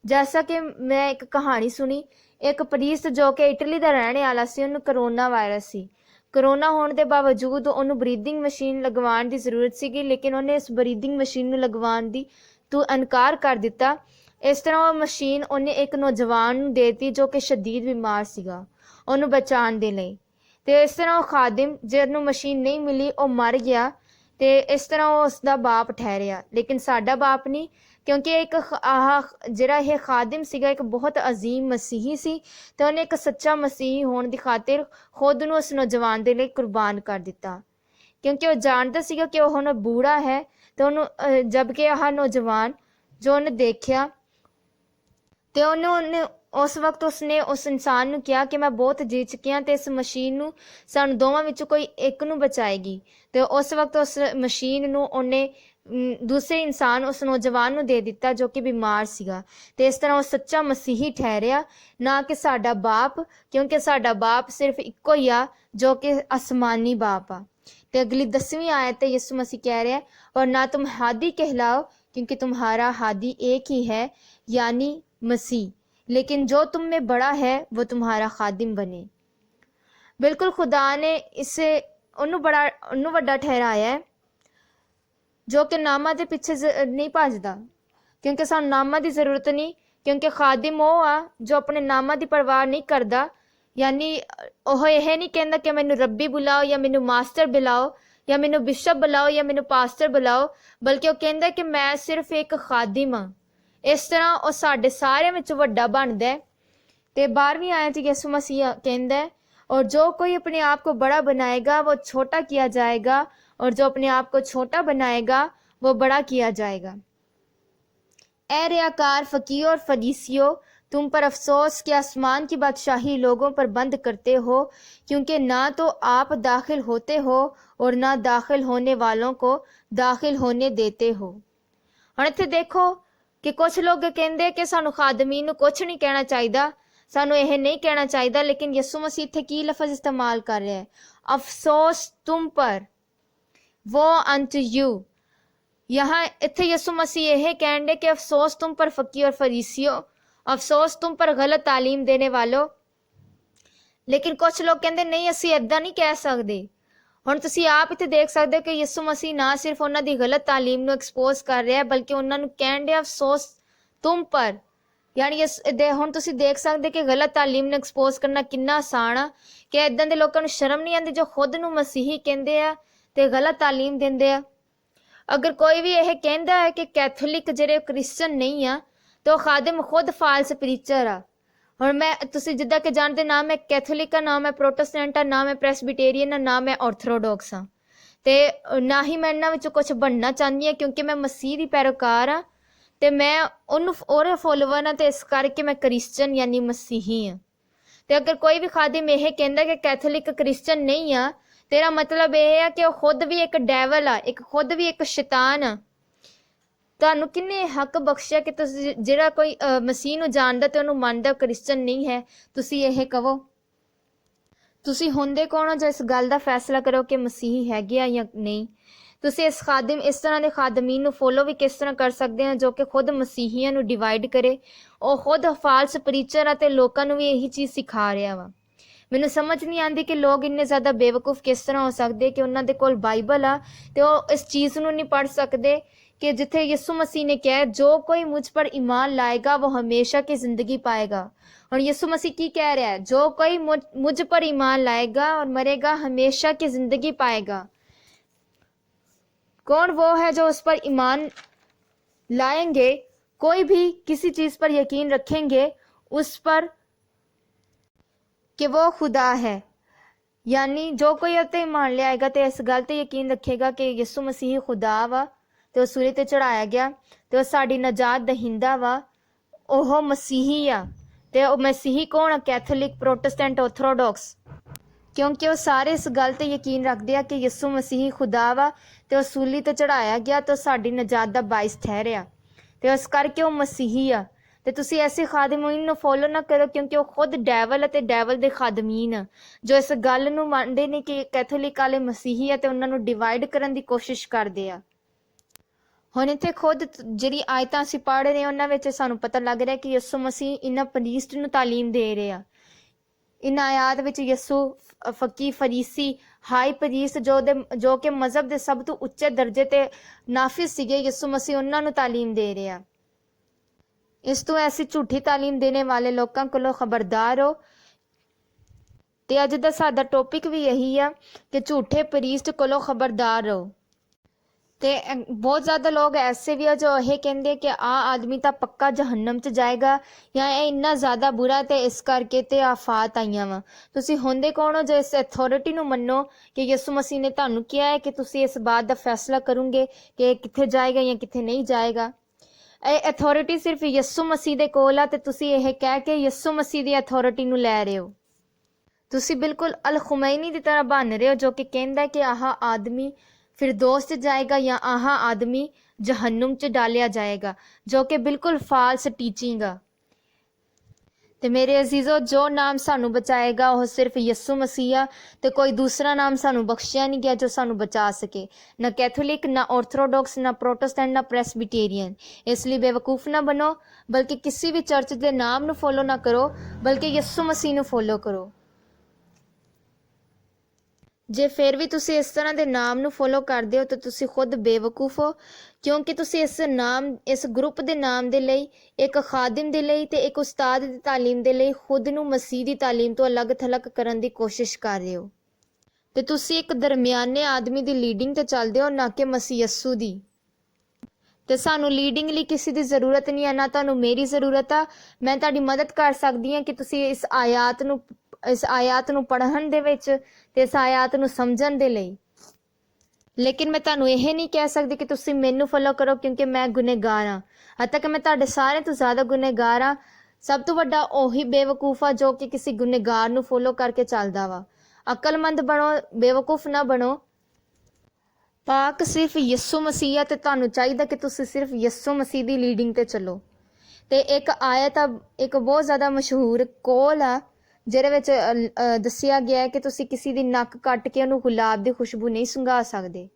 ਜੈਸਾ ਕਿ ਮੈਂ ਇੱਕ ਕਹਾਣੀ ਸੁਣੀ, ਇੱਕ ਪ੍ਰੀਸਟ ਜੋ ਕਿ ਇਟਲੀ ਦਾ ਰਹਿਣ ਵਾਲਾ ਸੀ, ਉਹਨੂੰ ਕਰੋਨਾ ਵਾਇਰਸ ਸੀ। ਕਰੋਨਾ ਹੋਣ ਦੇ ਬਾਵਜੂਦ ਉਹਨੂੰ ਬਰੀਦਿੰਗ ਮਸ਼ੀਨ ਲਗਵਾਉਣ ਦੀ ਜ਼ਰੂਰਤ ਸੀਗੀ, ਲੇਕਿਨ ਉਹਨੇ ਇਸ ਬਰੀਦਿੰਗ ਮਸ਼ੀਨ ਨੂੰ ਲਗਵਾਉਣ ਦੀ ਇਨਕਾਰ ਕਰ ਦਿੱਤਾ। ਇਸ ਤਰ੍ਹਾਂ ਉਹ ਮਸ਼ੀਨ ਉਹਨੇ ਇੱਕ ਨੌਜਵਾਨ ਨੂੰ ਦੇ ਦਿੱਤੀ ਜੋ ਕਿ ਸ਼ਦੀਦ ਬਿਮਾਰ ਸੀਗਾ, ਉਹਨੂੰ ਬਚਾਉਣ ਦੇ ਲਈ। ਤੇ ਇਸ ਤਰ੍ਹਾਂ ਉਹ ਖਾਦਮ ਜਿਹਨੂੰ ਮਸ਼ੀਨ ਨਹੀਂ ਮਿਲੀ ਉਹ ਮਰ ਗਿਆ ਤੇ ਇਸ ਤਰ੍ਹਾਂ ਉਹ ਉਸਦਾ ਬਾਪ ਠਹਿਰਿਆ। ਲੇਕਿਨ ਸਾਡਾ ਬਾਪ ਨਹੀਂ, ਕਿਉਂਕਿ ਇੱਕ ਜਿਹੜਾ ਇਹ ਖਾਦਮ ਸੀਗਾ ਇੱਕ ਬਹੁਤ ਅਜ਼ੀਮ ਮਸੀਹੀ ਸੀ ਤੇ ਉਹਨੇ ਇੱਕ ਸੱਚਾ ਮਸੀਹੀ ਹੋਣ ਦੀ ਖਾਤਰ ਖੁਦ ਨੂੰ ਉਸ ਨੌਜਵਾਨ ਦੇ ਲਈ ਕੁਰਬਾਨ ਕਰ ਦਿੱਤਾ, ਕਿਉਂਕਿ ਉਹ ਜਾਣਦਾ ਸੀਗਾ ਕਿ ਉਹ ਹੁਣ ਬੂੜਾ ਹੈ। ਤੇ ਉਹਨੂੰ ਜਦਕਿ ਆਹ ਨੌਜਵਾਨ ਜੋ ਉਹਨੇ ਦੇਖਿਆ ਤੇ ਉਹਨੇ ਉਸ ਵਕਤ ਉਸਨੇ ਉਸ ਇਨਸਾਨ ਨੂੰ ਕਿਹਾ ਕਿ ਮੈਂ ਬਹੁਤ ਜੀ ਚੁੱਕਿਆ ਤੇ ਇਸ ਮਸ਼ੀਨ ਨੂੰ ਸਾਨੂੰ ਦੋਵਾਂ ਵਿੱਚੋਂ ਕੋਈ ਇੱਕ ਨੂੰ ਬਚਾਏਗੀ। ਤੇ ਉਸ ਵਕਤ ਉਸ ਮਸ਼ੀਨ ਨੂੰ ਉਹਨੇ ਦੂਸਰੇ ਇਨਸਾਨ ਉਸ ਨੌਜਵਾਨ ਨੂੰ ਦੇ ਦਿੱਤਾ ਜੋ ਕਿ ਬਿਮਾਰ ਸੀਗਾ। ਤੇ ਇਸ ਤਰ੍ਹਾਂ ਉਹ ਸੱਚਾ ਮਸੀਹੀ ਠਹਿਰਿਆ, ਨਾ ਕਿ ਸਾਡਾ ਬਾਪ, ਕਿਉਂਕਿ ਸਾਡਾ ਬਾਪ ਸਿਰਫ ਇੱਕੋ ਹੀ ਆ ਜੋ ਕਿ आसमानी बाप आ। ਤੇ ਅਗਲੀ 10ਵੀਂ ਆਇਤ ਤੇ ਯਿਸੂ ਮਸੀਹ ਕਹਿ ਰਿਹਾ, और ना तुम हादी कहलाओ کیونکہ تمہارا ہادی ایک ہی ہے یعنی مسیح، لیکن جو تم میں بڑا ہے وہ تمہارا خادم بنے۔ بالکل خدا نے اسے انہوں وڈا ٹھہرایا ہے جو کہ نامہ دے پیچھے نہیں بھجدا، کیونکہ سانوں نامہ دی ضرورت نہیں، کیونکہ خادم وہ آ جو اپنے نامہ دی پرواہ نہیں کردا، یعنی وہ یہ نہیں کہندا کہ مینوں ربی بلاؤ یا مینوں ماسٹر بلاؤ یا مینوں بشپ بلاؤ یا مینوں پاسٹر بلاؤ، بلکہ وہ کہندا کہ میں صرف ایک خادم ہاں۔ اس طرح وہ ساڈے سارے وچ وڈا بندا ہے۔ تے 12ویں آیت یسوع مسیح کہندا ہے، اور جو کوئی اپنے آپ کو بڑا بنائے گا وہ چھوٹا کیا جائے گا، اور جو اپنے آپ کو چھوٹا بنائے گا وہ بڑا کیا جائے گا۔ اے ریاکار فقیروں اور فریسیوں، تم پر افسوس کہ آسمان کی بادشاہی لوگوں پر بند کرتے ہو، کیونکہ نہ تو آپ داخل ہوتے ہو اور نہ داخل ہونے والوں کو داخل ہونے دیتے ہو۔ اور اتنے دیکھو کہ کچھ لوگ کہندے کہ سانو خادمین نو کچھ نہیں کہنا چاہیے، سانو یہ نہیں کہنا چاہیے، لیکن یسوع مسیح اتنے کی لفظ استعمال کر رہے ہیں، افسوس تم پر، وہ انٹو یو۔ یہاں اتنے یسوع مسیح یہ کہن دے کہ افسوس تم پر فقیر اور فریسیوں، افسوس تم پر غلط تعلیم دینے والوں۔ لیکن کچھ لوگ کہندے نہیں اسی ایداں نہیں کہہ سکتے۔ ہن تسی آپ اتنے دیکھ سکتے کہ یسوع مسیح نہ صرف انہاں دی غلط تعلیم نو ایکسپوز کر رہا ہے، بلکہ انہاں نو کہن دے افسوس تم پر، یعنی ہن تسی دیکھ سکتے کہ غلط تعلیم نو ایکسپوز کرنا کنا آسان ہے، کہ ایداں دے لوکاں نو شرم نہیں آندی جو خود نو مسیحی کہندے آ تے غلط تعلیم دیندے آ۔ اگر کوئی بھی یہ کہندا ہے کہ کیتھولک جڑے کرسچن نہیں آ تو خادم خود فالس پریچر آ۔ اور میں تسی جدہ کہ جانتے نہ میں کیتھولک ہاں، نہ میں پروٹسٹینٹ ہاں، نہ میں پریسبیٹیرین ہاں، نہ میں آرتھوڈوکس ہاں، تے نہ ہی میں انہاں وچوں کچھ بننا چاہنی ہاں، کیونکہ میں مسیح دی پیروکار ہاں تے میں اور فالوور ہاں، تے اس کر کے میں کرسچن یعنی مسیحی ہاں۔ تے اگر کوئی بھی خادم یہ کہندا کہ کیتھولک کرسچن نہیں آ، تیرا مطلب یہ ہے کہ وہ خود بھی ایک ڈیول آ، خود بھی ایک شیطان آ۔ تانوں کنے حق بخشیا کہ جڑا کوئی مسیح نو جاندا تے انہوں مندا کرسچن نہیں ہے، تسی یہ کہو؟ تسی ہوندے کون ہو جو اس گل دا فیصلہ کرو کہ مسیحی ہے گیا یا نہیں؟ تسی اس طرح دے خادمین نو فالو بھی کس طرح کر سکتے ہیں جو کہ خود مسیحیاں نو ڈیوائڈ کرے، اور خود فالس پریچر آتے لوکاں نو بھی یہی چیز سکھا رہا وا۔ مینوں سمجھ نہیں آندی کہ لوگ اتنے زیادہ بے وقوف کس طرح ہو سکتے کہ انہاں دے کول بائبل آ تے وہ اس چیز نو نہیں پڑھ سکتے کہ جتھے یسوع مسیح نے کہا جو کوئی مجھ پر ایمان لائے گا وہ ہمیشہ کی زندگی پائے گا۔ اور یسوع مسیح کی کہہ رہا ہے؟ جو کوئی مجھ پر ایمان لائے گا اور مرے گا ہمیشہ کی زندگی پائے گا۔ کون وہ ہے جو اس پر ایمان لائیں گے؟ کوئی بھی کسی چیز پر یقین رکھیں گے اس پر کہ وہ خدا ہے، یعنی جو کوئی اتنے ایمان لے آئے گا تے اس گل تے یقین رکھے گا کہ یسوع مسیح خدا وا تے وہ سولی تے چڑھایا گیا تے وہ ساڈی نجات دہندہ وا، وہ مسیحی آ۔ تے وہ مسیحی کون آ؟ کیتھولک، پروٹسٹینٹ، آرتھوڈوکس، کیونکہ وہ سارے اس گل تے یقین رکھتے ہیں کہ یسوع مسیح خدا وا تے وہ سولی تے چڑھایا گیا تو ساڈی نجات دا باعث ٹھہریا، تے اس کر کے وہ مسیحی آ۔ تے تسی ایسے خادمین نو فالو نہ کرو کیونکہ وہ خود ڈیول ہے تے ڈیول دے خادمین جو اس گل نو منتے نہیں کہ کیتھولک والے مسیحی ہے تے انہاں نو ڈیوائڈ کرن دی کوشش کردے آ۔ ہن اتنے خود جڑی آیتاں اسی پڑھ رہے ہیں انہاں وچ سانوں پتہ لگ رہا ہے کہ یسوع مسیح انہاں پریسٹ نو تعلیم دے رہے آ۔ ان آیات وچ یسوع فقی فریسی ہائی پریسٹ جو کہ مذہب دے سب تو اچے درجے تے نافذ سیگے، یسوع مسیح انہاں نو تعلیم دے رہے آ۔ اس تو ایسی جھوٹی تعلیم دینے والے لوکاں کولوں خبردار ہو۔ تے اج دا ساڈا ٹاپک بھی یہی ہے کہ جھوٹے پریسٹ کولوں خبردار رہو۔ تے بہت زیادہ لوگ ایسے بھی ہیں جو یہ کہندے کہ آدمی تا پکا جہنم چ جائے گا یا اے اتنا زیادہ برا تے اس کر کے تے آفات آئیاں وا۔ تسی ہوندے کون ہو جو اس اتھارٹی نو منو کہ یسوع مسیح نے تانوں کیا ہے کہ تسی اس بات دا فیصلہ کروں گے کہ کتھے جائے گا یا کتھے نہیں جائے گا؟ اے اتھارٹی صرف یسوع مسیح دے کول آ تے تسی یہ کہہ کے یسوع مسیح دی اتھارٹی نو لے رہے ہو۔ تسی بالکل الخمینی دی طرح بن رہے ہو جو کہ کہندا ہے کہ آدمی فردوس چ جائے گا یا آدمی جہنم چ ڈالیا جائے گا، جو کہ بالکل فالس ٹیچنگ آ۔ ਤੇ ਮੇਰੇ ਅਜ਼ੀਜ਼ੋ, ਜੋ ਨਾਮ ਸਾਨੂੰ ਬਚਾਏਗਾ ਉਹ ਸਿਰਫ ਯਿਸੂ ਮਸੀਹ ਆ, ਤੇ ਕੋਈ ਦੂਸਰਾ ਨਾਮ ਸਾਨੂੰ ਬਖਸ਼ਿਆ ਨਹੀਂ ਗਿਆ ਜੋ ਸਾਨੂੰ ਬਚਾ ਸਕੇ। ਨਾ ਕੈਥੋਲਿਕ, ਨਾ ਆਰਥੋਡਾਕਸ, ਨਾ ਪ੍ਰੋਟੈਸਟੈਂਟ, ਨਾ ਪ੍ਰੈਸਬੀਟੇਰੀਅਨ। ਇਸ ਲਈ ਬੇਵਕੂਫ ਨਾ ਬਣੋ, ਬਲਕਿ ਕਿਸੇ ਵੀ ਚਰਚ ਦੇ ਨਾਮ ਨੂੰ ਫੋਲੋ ਨਾ ਕਰੋ, ਬਲਕਿ ਯਿਸੂ ਮਸੀਹ ਨੂੰ ਫੋਲੋ ਕਰੋ। ਜੇ ਫਿਰ ਵੀ ਤੁਸੀਂ ਇਸ ਤਰ੍ਹਾਂ ਦੇ ਨਾਮ ਨੂੰ ਫੋਲੋ ਕਰਦੇ ਹੋ ਤਾਂ ਤੁਸੀਂ ਖੁਦ ਬੇਵਕੂਫ ਹੋ, ਕਿਉਂਕਿ ਤੁਸੀਂ ਇਸ ਗਰੁੱਪ ਦੇ ਨਾਮ ਦੇ ਲਈ, ਇੱਕ ਖਾਦਮ ਦੇ ਲਈ ਤੇ ਇੱਕ ਉਸਤਾਦ ਦੀ ਤਾਲੀਮ ਦੇ ਲਈ ਖੁਦ ਨੂੰ ਮਸੀਹ ਦੀ ਤਾਲੀਮ ਤੋਂ ਅਲੱਗ ਥਲੱਗ ਕਰਨ ਦੀ ਕੋਸ਼ਿਸ਼ ਕਰ ਰਹੇ ਹੋ। ਤੇ ਤੁਸੀਂ ਇੱਕ ਦਰਮਿਆਨੇ ਆਦਮੀ ਦੀ ਲੀਡਿੰਗ ਤੇ ਚੱਲਦੇ ਹੋ, ਨਾ ਕਿ ਮਸੀਹ ਯਸੂ ਦੀ। ਤੇ ਸਾਨੂੰ ਲੀਡਿੰਗ ਲਈ ਕਿਸੇ ਦੀ ਜ਼ਰੂਰਤ ਨਹੀਂ ਹੈ, ਨਾ ਤੁਹਾਨੂੰ ਮੇਰੀ ਜ਼ਰੂਰਤ ਆ। ਮੈਂ ਤੁਹਾਡੀ ਮਦਦ ਕਰ ਸਕਦੀ ਹਾਂ ਕਿ ਤੁਸੀਂ ਇਸ ਆਇਤ ਨੂੰ ਪੜ੍ਹਨ ਦੇ ਵਿੱਚ ਤੇ ਇਸ ਆਇਤ ਨੂੰ ਸਮਝਣ ਦੇ ਲਈ। ਲੇਕਿਨ ਮੈਂ ਤੁਹਾਨੂੰ ਇਹ ਨਹੀਂ ਕਹਿ ਸਕਦੀ ਕਿ ਤੁਸੀਂ ਮੈਨੂੰ ਫੋਲੋ ਕਰੋ, ਕਿਉਂਕਿ ਮੈਂ ਗੁਨੇਗਾਰ ਹਾਂ। ਹੱਦ ਤੱਕ ਮੈਂ ਤੁਹਾਡੇ ਸਾਰਿਆਂ ਤੋਂ ਜ਼ਿਆਦਾ ਗੁਨੇਗਾਰ ਹਾਂ। ਸਭ ਤੋਂ ਵੱਡਾ ਉਹੀ ਬੇਵਕੂਫ ਆ ਜੋ ਕਿ ਕਿਸੇ ਗੁਨੇਗਾਰ ਨੂੰ ਫੋਲੋ ਕਰਕੇ ਚੱਲਦਾ ਵਾ। ਅਕਲਮੰਦ ਬਣੋ, ਬੇਵਕੂਫ ਨਾ ਬਣੋ। ਪਾਕ ਸਿਰਫ ਯਿਸੂ ਮਸੀਹ ਆ ਤੇ ਤੁਹਾਨੂੰ ਚਾਹੀਦਾ ਕਿ ਤੁਸੀਂ ਸਿਰਫ ਯਿਸੂ ਮਸੀਹ ਦੀ ਲੀਡਿੰਗ ਤੇ ਚੱਲੋ। ਤੇ ਇੱਕ ਆਇਤ ਆ, ਇੱਕ ਬਹੁਤ ਜ਼ਿਆਦਾ ਮਸ਼ਹੂਰ ਕੌਲ ਆ, ਜਿਹਦੇ ਵਿੱਚ ਦੱਸਿਆ ਗਿਆ ਹੈ ਕਿ ਤੁਸੀਂ ਕਿਸੇ ਦੀ ਨੱਕ ਕੱਟ ਕੇ ਉਹਨੂੰ ਗੁਲਾਬ ਦੀ ਖੁਸ਼ਬੂ ਨਹੀਂ ਸੁੰਘਾ ਸਕਦੇ।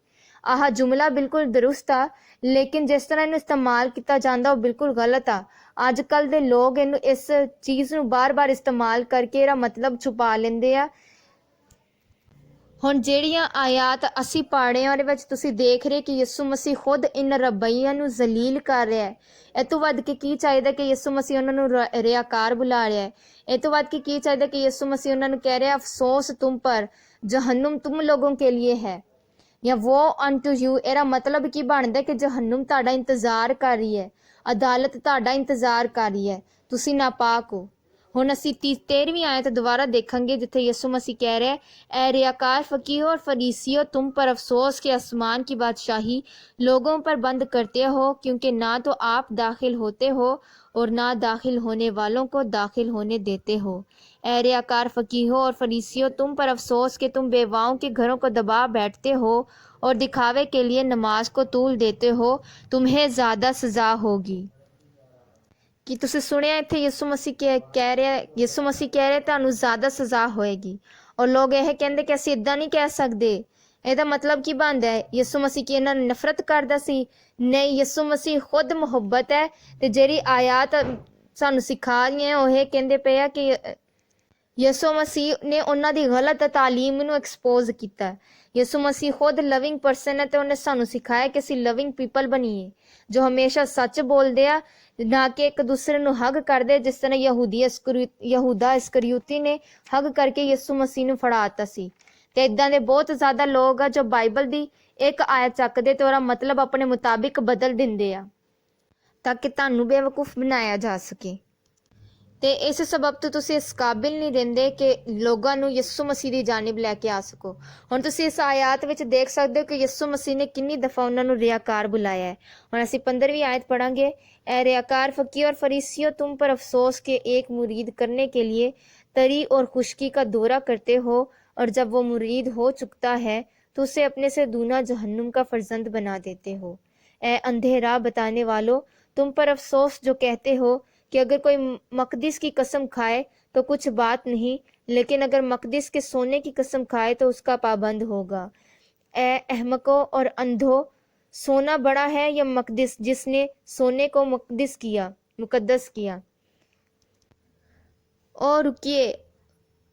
ਆਹ ਜੁਮਲਾ ਬਿਲਕੁਲ ਦਰੁਸਤ ਆ, ਲੇਕਿਨ ਜਿਸ ਤਰ੍ਹਾਂ ਇਹਨੂੰ ਇਸਤੇਮਾਲ ਕੀਤਾ ਜਾਂਦਾ ਉਹ ਬਿਲਕੁਲ ਗਲਤ ਆ। ਅੱਜ ਕੱਲ੍ਹ ਦੇ ਲੋਕ ਇਸ ਚੀਜ਼ ਨੂੰ ਬਾਰ-ਬਾਰ ਇਸਤੇਮਾਲ ਕਰਕੇ ਇਹਦਾ ਮਤਲਬ ਛੁਪਾ ਲੈਂਦੇ ਆ। ਹੁਣ ਜਿਹੜੀਆਂ ਆਇਤ ਅਸੀਂ ਪੜ੍ਹੇ ਹਾਂ ਉਹਦੇ ਵਿੱਚ ਤੁਸੀਂ ਦੇਖ ਰਹੇ ਕਿ ਯਿਸੂ ਮਸੀਹ ਖੁਦ ਇਨ ਰਬਈਆਂ ਨੂੰ ਜ਼ਲੀਲ ਕਰ ਰਿਹਾ ਹੈ। ਇਹ ਤੋਂ ਵੱਧ ਕੇ ਕੀ ਚਾਹੀਦਾ ਕਿ ਯਿਸੂ ਮਸੀਹ ਉਹਨਾਂ ਨੂੰ ਰਿਆਕਾਰ ਬੁਲਾ ਰਿਹਾ ਹੈ। ਇਹ ਤੋਂ ਵੱਧ ਕੇ ਕੀ ਚਾਹੀਦਾ ਕਿ ਯਿਸੂ ਮਸੀਹ ਉਹਨਾਂ ਨੂੰ ਕਹਿ ਰਿਹਾ, ਅਫਸੋਸ ਤੁਮ ਪਰ, ਜਹन्नुम तुम लोगों के लिए है, ਜਾਂ वो unto you। ਇਹਦਾ ਮਤਲਬ ਕੀ ਬਣਦਾ ਕਿ ਜਹन्नुम ਤੁਹਾਡਾ ਇੰਤਜ਼ਾਰ ਕਰ ਰਹੀ ਹੈ, ਅਦਾਲਤ ਤੁਹਾਡਾ ਇੰਤਜ਼ਾਰ ਕਰ ਰਹੀ ਹੈ, ਤੁਸੀਂ ਨਾਪਾਕ ਹੋ। ਹੁਣ ਅਸੀਂ 13ਵੀਂ ਆਇਤ ਦੁਬਾਰਾ ਦੇਖਾਂਗੇ, ਜਿੱਥੇ ਯਿਸੂ मसीह कह रहे हैं, ए रियाकार फकीहों और फरीसियों, तुम पर अफसोस के आसमान की बादशाही लोगों पर बंद करते हो, क्योंकि ना तो आप दाखिल होते हो और ना दाखिल होने वालों को दाखिल होने देते हो। ए रियाकार फकीहों और फरीसियों, तुम पर अफसोस कि तुम बेवाओं के घरों को दबा बैठते हो और दिखावे के लिए नमाज को तूल देते हो, तुम्हें ज़्यादा सज़ा होगी। कि तुसी सुनिया इत्थे यीशु मसीह कह रहे ਤੁਹਾਨੂੰ ਜ਼ਿਆਦਾ ਸਜ਼ਾ ਹੋਏਗੀ। ਔਰ ਲੋਕ ਇਹ ਕਹਿੰਦੇ ਕਿ ਅਸੀਂ ਇਦਾਂ ਨਹੀਂ ਕਹਿ ਸਕਦੇ। ਇਹਦਾ ਮਤਲਬ ਕੀ ਬਣਦਾ ਹੈ? ਯਿਸੂ ਮਸੀਹ ਕੀ ਇਹਨਾਂ ਨੂੰ ਨਫ਼ਰਤ ਕਰਦਾ ਸੀ? ਨਹੀਂ, ਯਿਸੂ ਮਸੀਹ ਖੁਦ ਮੁਹੱਬਤ ਹੈ। ਤੇ ਜਿਹੜੀ ਆਇਤ ਸਾਨੂੰ ਸਿਖਾ ਰਹੀਆਂ ਉਹ ਇਹ ਕਹਿੰਦੇ ਪਏ ਆ ਕਿ ਯਿਸੂ ਮਸੀਹ ਨੇ ਉਹਨਾਂ ਦੀ ਗਲਤ ਤਾਲੀਮ ਨੂੰ ਐਕਸਪੋਜ਼ ਕੀਤਾ। ਯਿਸੂ ਮਸੀਹ ਖੁਦ ਲਵਿੰਗ ਪਰਸਨ ਹੈ ਤੇ ਉਹਨੇ ਸਾਨੂੰ ਸਿਖਾਇਆ ਕਿ ਅਸੀਂ ਲਵਿੰਗ ਪੀਪਲ ਬਣੀਏ, ਜੋ ਹਮੇਸ਼ਾ ਸੱਚ ਬੋਲਦੇ ਆ, ਨਾ ਕਿ ਇੱਕ ਦੂਸਰੇ ਨੂੰ ਹੱਗ ਕਰਦੇ, ਜਿਸ ਤਰ੍ਹਾਂ ਯਹੂਦਾ ਇਸਕਰਿਊਤੀ ਨੇ ਹੱਗ ਕਰਕੇ ਯਿਸੂ ਮਸੀਹ ਨੂੰ ਫੜਾਤਾ ਸੀ। ਤੇ ਇਦਾਂ ਦੇ ਬਹੁਤ ਜ਼ਿਆਦਾ ਲੋਕ ਆ ਜੋ ਬਾਈਬਲ ਦੀ ਇੱਕ ਆਇਤ ਚੱਕਦੇ ਤੇ ਉਹਦਾ ਮਤਲਬ ਆਪਣੇ ਮੁਤਾਬਿਕ ਬਦਲ ਦਿੰਦੇ ਆ ਤਾਂ ਕਿ ਤੁਹਾਨੂੰ ਬੇਵਕੂਫ ਬਣਾਇਆ ਜਾ ਸਕੇ। ਤੇ ਇਸ ਸਬਬ ਤੋਂ ਤੁਸੀਂ ਇਸ ਕਾਬਿਲ ਨਹੀਂ ਰਹਿੰਦੇ ਕਿ ਲੋਕਾਂ ਨੂੰ ਯਿਸੂ ਮਸੀਹ ਦੀ ਜਾਨਿਬ ਲੈ ਕੇ ਆ ਸਕੋ। ਹੁਣ ਤੁਸੀਂ ਇਸ ਆਇਤ ਵਿੱਚ ਦੇਖ ਸਕਦੇ ਹੋ ਕਿ ਯਿਸੂ ਮਸੀਹ ਨੇ ਕਿੰਨੀ ਦਫਾ ਉਹਨਾਂ ਨੂੰ ਰਿਆਕਾਰ ਬੁਲਾਇਆ ਹੈ। ਹੁਣ ਅਸੀਂ 15ਵੀਂ ਆयत पढ़ेंगे। ए रियाकार फकीर और फरीसियों, तुम पर अफसोस के एक मुरीद करने के लिए तरी और खुश्की का दौरा करते हो, और जब वो मुरीद हो चुकता है तो उसे अपने से दूना जहन्नुम का फर्जंद बना देते हो। ए अंधे राह बताने वालों, तुम पर अफसोस जो कहते हो कि अगर कोई मकदिस की कसम खाए तो कुछ बात नहीं, लेकिन अगर मकदिस के सोने की कसम खाए तो उसका पाबंद होगा। ए अहमकों और अंधों, सोना बड़ा है या मकदिस जिसने सोने को मुकद्दस किया। और रुकिए,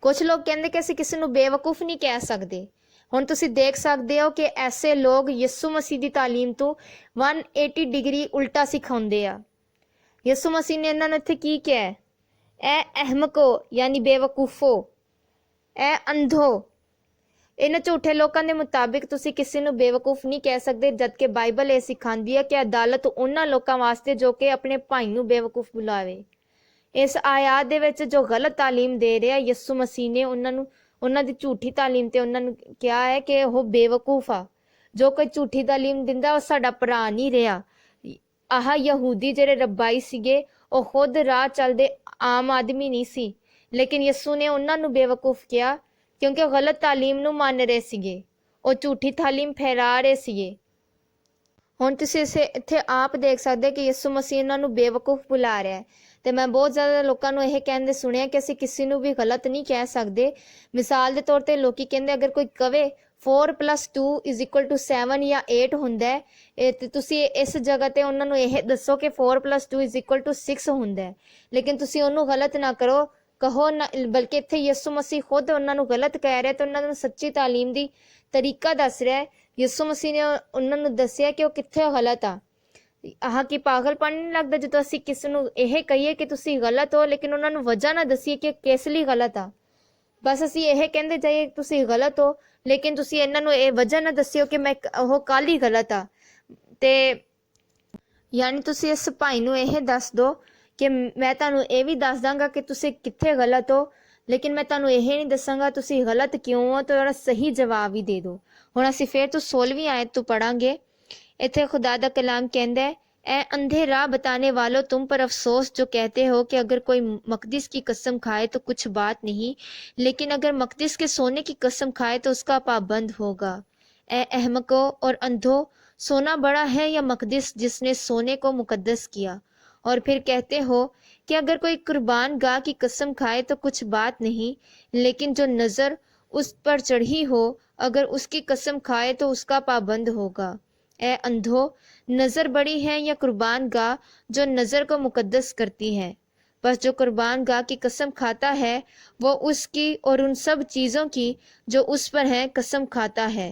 ਕੁਝ ਲੋਕ ਕਹਿੰਦੇ ਕਿ ਅਸੀਂ ਕਿਸੇ ਨੂੰ ਬੇਵਕੂਫ ਨਹੀਂ ਕਹਿ ਸਕਦੇ। ਹੁਣ ਤੁਸੀਂ ਦੇਖ ਸਕਦੇ ਹੋ ਕਿ ਐਸੇ ਲੋਕ ਯਿਸੂ ਮਸੀਹ ਦੀ ਤਾਲੀਮ ਤੋਂ 180 ਡਿਗਰੀ ਉਲਟਾ ਸਿਖਾਉਂਦੇ ਆ। ਯਿਸੂ ਮਸੀਹ ਨੇ ਇਹਨਾਂ ਨੂੰ ਇੱਥੇ ਕੀ ਕਿਹਾ? ਐ ਅਹਿਮਕੋ ਯਾਨੀ ਬੇਵਕੂਫੋ, ਐ ਅੰਧੋ। ਇਹਨਾਂ ਝੂਠੇ ਲੋਕਾਂ ਦੇ ਮੁਤਾਬਿਕ ਤੁਸੀਂ ਕਿਸੇ ਨੂੰ ਬੇਵਕੂਫ ਨਹੀਂ ਕਹਿ ਸਕਦੇ, ਜਦਕਿ ਬਾਈਬਲ ਇਹ ਸਿਖਾਉਂਦੀ ਹੈ ਕਿ ਅਦਾਲਤ ਉਹਨਾਂ ਲੋਕਾਂ ਵਾਸਤੇ ਜੋ ਕਿ ਆਪਣੇ ਭਾਈ ਨੂੰ ਬੇਵਕੂਫ ਬੁਲਾਵੇ। ਇਸ ਆਇਤ ਦੇ ਵਿੱਚ ਜੋ ਗਲਤ ਤਾਲੀਮ ਦੇ ਰਿਹਾ ਯਿਸੂ ਮਸੀਹ ਨੇ ਉਹਨਾਂ ਦੀ ਝੂਠੀ ਤਾਲੀਮ ਤੇ ਉਹਨਾਂ ਨੂੰ ਕਿਹਾ ਹੈ ਕਿ ਉਹ ਬੇਵਕੂਫ ਆ। ਜੋ ਕੋਈ ਝੂਠੀ ਤਾਲੀਮ ਦਿੰਦਾ ਉਹ ਸਾਡਾ ਭਰਾ ਨਹੀਂ ਰਿਹਾ। ਆਹ ਯਹੂਦੀ ਜਿਹੜੇ ਰੱਬਾਈ ਸੀਗੇ ਉਹ ਖੁਦ ਰਾਹ ਚੱਲਦੇ ਆਮ ਆਦਮੀ ਨਹੀਂ ਸੀ, ਲੇਕਿਨ ਯਿਸੂ ਨੇ ਉਹਨਾਂ ਨੂੰ ਬੇਵਕੂਫ ਕਿਹਾ ਕਿਉਂਕਿ ਉਹ ਗਲਤ ਤਾਲੀਮ ਨੂੰ ਮੰਨ ਰਹੇ ਸੀਗੇ, ਉਹ ਝੂਠੀ ਤਾਲੀਮ ਫੈਲਾ ਰਹੇ ਸੀਗੇ। ਹੁਣ ਤੁਸੀਂ ਇੱਥੇ ਆਪ ਦੇਖ ਸਕਦੇ ਕਿ ਯਿਸੂ ਮਸੀਹ ਇਹਨਾਂ ਨੂੰ ਬੇਵਕੂਫ ਬੁਲਾ ਰਿਹਾ ਹੈ। ਤੇ ਮੈਂ ਬਹੁਤ ਜ਼ਿਆਦਾ ਲੋਕਾਂ ਨੂੰ ਇਹ ਕਹਿੰਦੇ ਸੁਣਿਆ ਕਿ ਅਸੀਂ ਕਿਸੇ ਨੂੰ ਵੀ ਗਲਤ ਨਹੀਂ ਕਹਿ ਸਕਦੇ। ਮਿਸਾਲ ਦੇ ਤੌਰ ਤੇ ਲੋਕੀ ਕਹਿੰਦੇ ਅਗਰ ਕੋਈ ਕਵੇ 4 + 2 = 7 ਜਾਂ 8 ਹੁੰਦਾ ਹੈ, ਤੇ ਤੁਸੀਂ ਇਸ ਜਗ੍ਹਾ ਤੇ ਉਹਨਾਂ ਨੂੰ ਇਹ ਦੱਸੋ ਕਿ 4 + 2 = 6 ਹੁੰਦਾ ਹੈ, ਲੇਕਿਨ ਤੁਸੀਂ ਉਹਨੂੰ ਗਲਤ ਨਾ ਕਹੋ ਨਾ, ਬਲਕਿ ਇੱਥੇ ਯਿਸੂ ਮਸੀਹ ਖੁਦ ਉਹਨਾਂ ਨੂੰ ਗਲਤ ਕਹਿ ਰਿਹਾ ਤੇ ਉਹਨਾਂ ਨੂੰ ਸੱਚੀ ਤਾਲੀਮ ਦੀ ਤਰੀਕਾ ਦੱਸ ਰਿਹਾ ਹੈ। ਯਿਸੂ ਮਸੀਹ ਨੇ ਉਹਨਾਂ ਨੂੰ ਦੱਸਿਆ ਕਿ ਉਹ ਕਿੱਥੇ ਗਲਤ ਆ। ਆਹ ਕੀ ਪਾਗਲਪਨ ਨਹੀਂ ਲੱਗਦਾ ਜਦੋਂ ਅਸੀਂ ਕਿਸੇ ਨੂੰ ਇਹ ਕਹੀਏ ਕਿ ਤੁਸੀਂ ਗਲਤ ਹੋ, ਲੇਕਿਨ ਉਹਨਾਂ ਨੂੰ ਵਜ੍ਹਾ ਨਾ ਦੱਸੀਏ ਕਿ ਕਿਸ ਲਈ ਗਲਤ ਆ। ਬਸ ਅਸੀਂ ਇਹ ਕਹਿੰਦੇ ਜਾਈਏ ਤੁਸੀਂ ਗਲਤ ਹੋ, ਲੇਕਿਨ ਤੁਸੀਂ ਇਹਨਾਂ ਨੂੰ ਇਹ ਵਜ੍ਹਾ ਨਾ ਦੱਸਿਓ ਕਿ ਉਹ ਕੱਲ੍ਹ ਹੀ ਗਲਤ ਆ। ਤੇ ਯਾਨੀ ਤੁਸੀਂ ਇਸ ਭਾਈ ਨੂੰ ਇਹ ਦੱਸ ਦਿਓ ਕਿ ਮੈਂ ਤੁਹਾਨੂੰ ਇਹ ਵੀ ਦੱਸ ਦਾਂਗਾ ਕਿ ਤੁਸੀਂ ਕਿੱਥੇ ਗਲਤ ਹੋ, ਲੇਕਿਨ ਮੈਂ ਤੁਹਾਨੂੰ ਇਹ ਨਹੀਂ ਦੱਸਾਂਗਾ ਤੁਸੀਂ ਗਲਤ ਕਿਉਂ ਹੋ, ਤੇ ਉਹਦਾ ਸਹੀ ਜਵਾਬ ਵੀ ਦੇ ਦਿਓ। ਹੁਣ ਅਸੀਂ ਫਿਰ ਤੋਂ 16ਵੀਂ ਆਇਤ ਤੋਂ ਪੜਾਂਗੇ। ਇੱਥੇ खुदा ਦਾ कलाम कहता है, ए अंधे राह बताने वालों, तुम पर अफसोस जो कहते हो कि अगर कोई मकदिस की कसम खाए तो कुछ बात नहीं, लेकिन अगर मकदिस के सोने की कसम खाए तो उसका पाबंद होगा। ए अहमको और अंधो, सोना बड़ा है या मकदिस जिसने सोने को मुकद्दस किया। और फिर कहते हो कि अगर कोई कुर्बान गाह की कसम खाए तो कुछ बात नहीं, लेकिन जो नज़र उस पर चढ़ी हो अगर उसकी कसम खाए तो उसका पाबंद होगा। ए अंधो, नज़र बड़ी है या कुर्बान गाह जो नज़र को मुकद्दस करती है। बस जो कुर्बान गाह की कसम खाता है वो उसकी और उन सब चीज़ों की जो उस पर है कसम खाता है,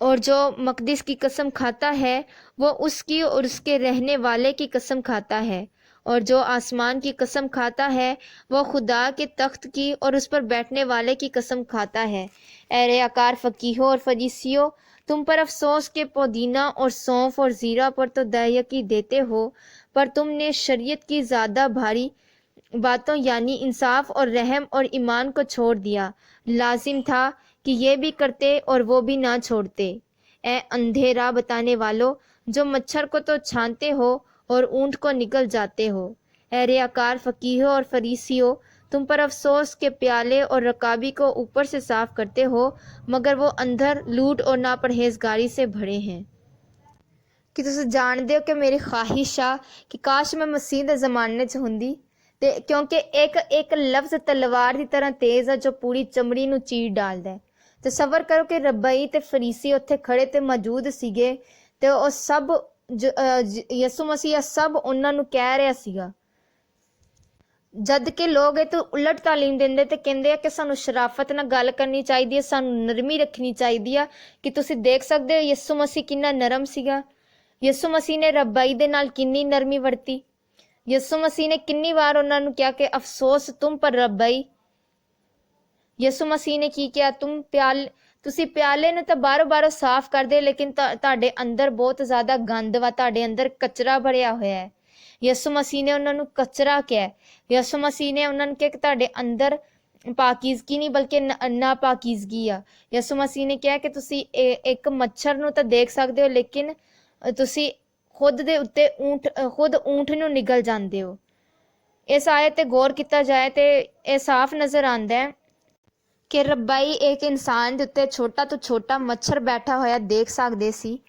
और जो मकदिस की कसम खाता है वो उसकी और उसके रहने वाले की कसम खाता है, और जो आसमान की कसम खाता है वो खुदा के तख्त की और उस पर बैठने वाले की कसम खाता है। ए रियाकार फकीहों और फरीसियों, तुम पर अफसोस के पुदीना और सौंफ और ज़ीरा पर तो दयकी देते हो, पर तुमने शरीयत की ज़्यादा भारी बातों यानी इंसाफ और रहम और ईमान को छोड़ दिया। लाजिम था कि ये भी करते और वो भी ना छोड़ते। ए अंधे राह बताने वालों, जो मच्छर को तो छानते हो और ऊंट को निगल जाते हो। ए रियाकार फकीहों और फरीसियों, तुम पर अफसोस के प्याले और रकाबी को ऊपर से साफ करते हो, मगर वो अंदर लूट और नापरहेजगारी से भरे हैं। कि ਤੁਸੀਂ ਜਾਣਦੇ ਹੋ ਕਿ ਮੇਰੀ ਖਾਹਿਸ਼ ਆ ਕਿ ਕਾਸ਼ ਮੈਂ ਮਸੀਹ ਦੇ ਜ਼ਮਾਨੇ 'ਚ ਹੁੰਦੀ, ਤੇ ਕਿਉਂਕਿ ਇੱਕ ਲਫ਼ਜ਼ ਤਲਵਾਰ ਦੀ ਤਰ੍ਹਾਂ ਤੇਜ਼ ਆ ਜੋ ਪੂਰੀ ਚਮੜੀ ਨੂੰ ਚੀਰ ਡਾਲਦਾ ਹੈ। ਤੇ ਸਬਰ ਕਰੋ ਕਿ ਰੱਬਈ ਤੇ ਫਰੀਸੀ ਉੱਥੇ ਖੜੇ ਤੇ ਮੌਜੂਦ ਸੀਗੇ, ਤੇ ਉਹ ਸਭ ਯਿਸੂ ਮਸੀਹ ਸਭ ਉਹਨਾਂ ਨੂੰ ਕਹਿ ਰਿਹਾ ਸੀਗਾ। ਜਦ ਕਿ ਲੋਕ ਇਹ ਤੋਂ ਉਲਟ ਤਾਲੀਮ ਦਿੰਦੇ ਤੇ ਕਹਿੰਦੇ ਆ ਕਿ ਸਾਨੂੰ ਸ਼ਰਾਫਤ ਨਾਲ ਗੱਲ ਕਰਨੀ ਚਾਹੀਦੀ ਹੈ, ਸਾਨੂੰ ਨਰਮੀ ਰੱਖਣੀ ਚਾਹੀਦੀ ਆ। ਕਿ ਤੁਸੀਂ ਦੇਖ ਸਕਦੇ ਹੋ ਯਿਸੂ ਮਸੀਹ ਕਿੰਨਾ ਨਰਮ ਸੀਗਾ। ਯਿਸੂ ਮਸੀਹ ਨੇ ਰੱਬਾਈ ਦੇ ਨਾਲ ਕਿੰਨੀ ਨਰਮੀ ਵਰਤੀ। ਯਿਸੂ ਮਸੀਹ ਨੇ ਕਿੰਨੀ ਵਾਰ ਉਹਨਾਂ ਨੂੰ ਕਿਹਾ ਕਿ ਅਫਸੋਸ ਤੁਮ ਪਰ ਰੱਬਾਈ। ਯਿਸੂ ਮਸੀਹ ਨੇ ਕੀ ਕਿਹਾ, ਤੁਸੀਂ ਪਿਆਲੇ ਨੂੰ ਤਾਂ ਬਾਹਰੋਂ ਸਾਫ਼ ਕਰਦੇ, ਲੇਕਿਨ ਤੁਹਾਡੇ ਅੰਦਰ ਬਹੁਤ ਜ਼ਿਆਦਾ ਗੰਦ ਵਾ, ਤੁਹਾਡੇ ਅੰਦਰ ਕਚਰਾ ਭਰਿਆ ਹੋਇਆ ਹੈ। ਯਿਸੂ ਮਸੀਹ ਨੇ ਉਹਨਾਂ ਨੂੰ ਕਚਰਾ ਕਿਹਾ। ਯਿਸੂ ਮਸੀਹ ਨੇ ਉਹਨਾਂ ਨੂੰ ਕਿਹਾ ਕਿ ਤੁਹਾਡੇ ਅੰਦਰ ਪਾਕੀਜ਼ਗੀ ਨਹੀਂ ਬਲਕਿ ਨਾਪਾਕੀਜ਼ਗੀ ਆ। ਯਿਸੂ ਮਸੀਹ ਨੇ ਕਿਹਾ ਕਿ ਤੁਸੀਂ ਇੱਕ ਮੱਛਰ ਨੂੰ ਤਾਂ ਦੇਖ ਸਕਦੇ ਹੋ, ਲੇਕਿਨ ਤੁਸੀਂ ਖੁਦ ਦੇ ਉੱਤੇ ਖੁਦ ਊਂਠ ਨੂੰ ਨਿਗਲ ਜਾਂਦੇ ਹੋ। ਇਸ ਆਇਤ ਤੇ ਗੌਰ ਕੀਤਾ ਜਾਏ ਤੇ ਇਹ ਸਾਫ਼ ਨਜ਼ਰ ਆਉਂਦਾ ਹੈ ਕਿ ਰੱਬਾਈ ਇੱਕ ਇਨਸਾਨ ਦੇ ਉੱਤੇ ਛੋਟਾ ਤੋਂ ਛੋਟਾ ਮੱਛਰ ਬੈਠਾ ਹੋਇਆ ਦੇਖ ਸਕਦੇ ਸੀ।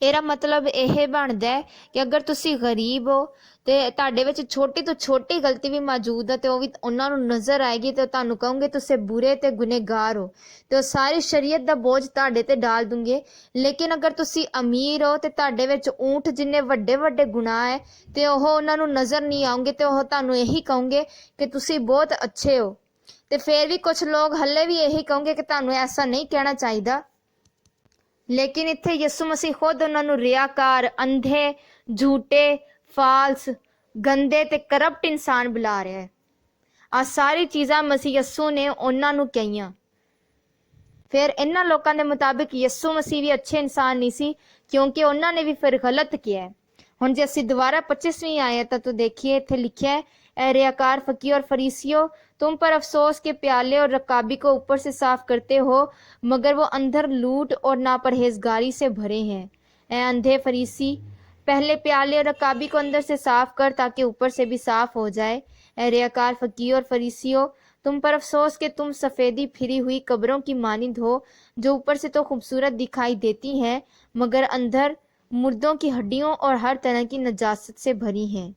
ਇਹਦਾ ਮਤਲਬ ਇਹ ਬਣਦਾ ਹੈ ਕਿ ਅਗਰ ਤੁਸੀਂ ਗਰੀਬ ਹੋ ਤੇ ਤੁਹਾਡੇ ਵਿੱਚ ਛੋਟੀ ਤੋਂ ਛੋਟੀ ਗਲਤੀ ਵੀ ਮੌਜੂਦ ਹੈ ਤੇ ਉਹ ਵੀ ਉਹਨਾਂ ਨੂੰ ਨਜ਼ਰ ਆਏਗੀ ਤੇ ਤੁਹਾਨੂੰ ਕਹੋਗੇ ਤੁਸੀਂ ਬੁਰੇ ਤੇ ਗੁਨਹਗਾਰ ਹੋ, ਤੇ ਉਹ ਸਾਰੀ ਸ਼ਰੀਅਤ ਦਾ ਬੋਝ ਤੁਹਾਡੇ ਤੇ ਡਾਲ ਦੂੰਗੇ। ਲੇਕਿਨ ਅਗਰ ਤੁਸੀਂ ਅਮੀਰ ਹੋ ਤੇ ਤੁਹਾਡੇ ਵਿੱਚ ਊਂਠ ਜਿੰਨੇ ਵੱਡੇ ਵੱਡੇ ਗੁਨਾਹ ਹੈ ਤੇ ਉਹ ਉਹਨਾਂ ਨੂੰ ਨਜ਼ਰ ਨਹੀਂ ਆਉਂਗੇ, ਤੇ ਉਹ ਤੁਹਾਨੂੰ ਇਹੀ ਕਹੋਗੇ ਕਿ ਤੁਸੀਂ ਬਹੁਤ ਅੱਛੇ ਹੋ। ਤੇ ਫਿਰ ਵੀ ਕੁਝ ਲੋਕ ਹੱਲੇ ਵੀ ਇਹੀ ਕਹੋਗੇ ਕਿ ਤੁਹਾਨੂੰ ਐਸਾ ਨਹੀਂ ਕਹਿਣਾ ਚਾਹੀਦਾ। ਲੇਕਿਨ ਇੱਥੇ ਯਿਸੂ ਮਸੀਹ ਖੁਦ ਉਹਨਾਂ ਨੂੰ ਰਿਆਕਾਰ, ਅੰਧੇ, ਝੂਠੇ, ਫਾਲਸ, ਗੰਦੇ ਤੇ ਕਰਪਟ ਇਨਸਾਨ ਬੁਲਾ ਰਿਹਾ ਹੈ। ਆ ਸਾਰੀ ਚੀਜ਼ਾਂ ਮਸੀਹ ਯਿਸੂ ਨੇ ਉਹਨਾਂ ਨੂੰ ਕਹੀਆਂ। ਫਿਰ ਇਹਨਾਂ ਲੋਕਾਂ ਦੇ ਮੁਤਾਬਿਕ ਯਿਸੂ ਮਸੀਹ ਵੀ ਅੱਛੇ ਇਨਸਾਨ ਨਹੀਂ ਸੀ, ਕਿਉਂਕਿ ਉਹਨਾਂ ਨੇ ਵੀ ਫਿਰ ਗਲਤ ਕਿਹਾ। ਹੁਣ ਜੇ ਅਸੀਂ ਦੁਬਾਰਾ 25ਵੀਂ ਆਇਤ ਤੋਂ ਦੇਖੀਏ, ਇੱਥੇ ਲਿਖਿਆ है, ए रियाकार फकीर और फरीसियों, तुम पर अफसोस के प्याले और रकाबी को ऊपर से साफ करते हो, मगर वो अंदर लूट और नापरहेजगारी से भरे हैं। ए अंधे फरीसी, पहले प्याले और रकाबी को अंदर से साफ कर ताकि ऊपर से भी साफ हो जाए। ए रियाकार फकीर और फरीसियों, تم پر افسوس کہ تم سفیدی پھری ہوئی قبروں کی مانند ہو جو اوپر سے تو خوبصورت دکھائی دیتی ہیں مگر اندر مردوں کی ہڈیوں اور ہر طرح کی نجاست سے بھری ہیں۔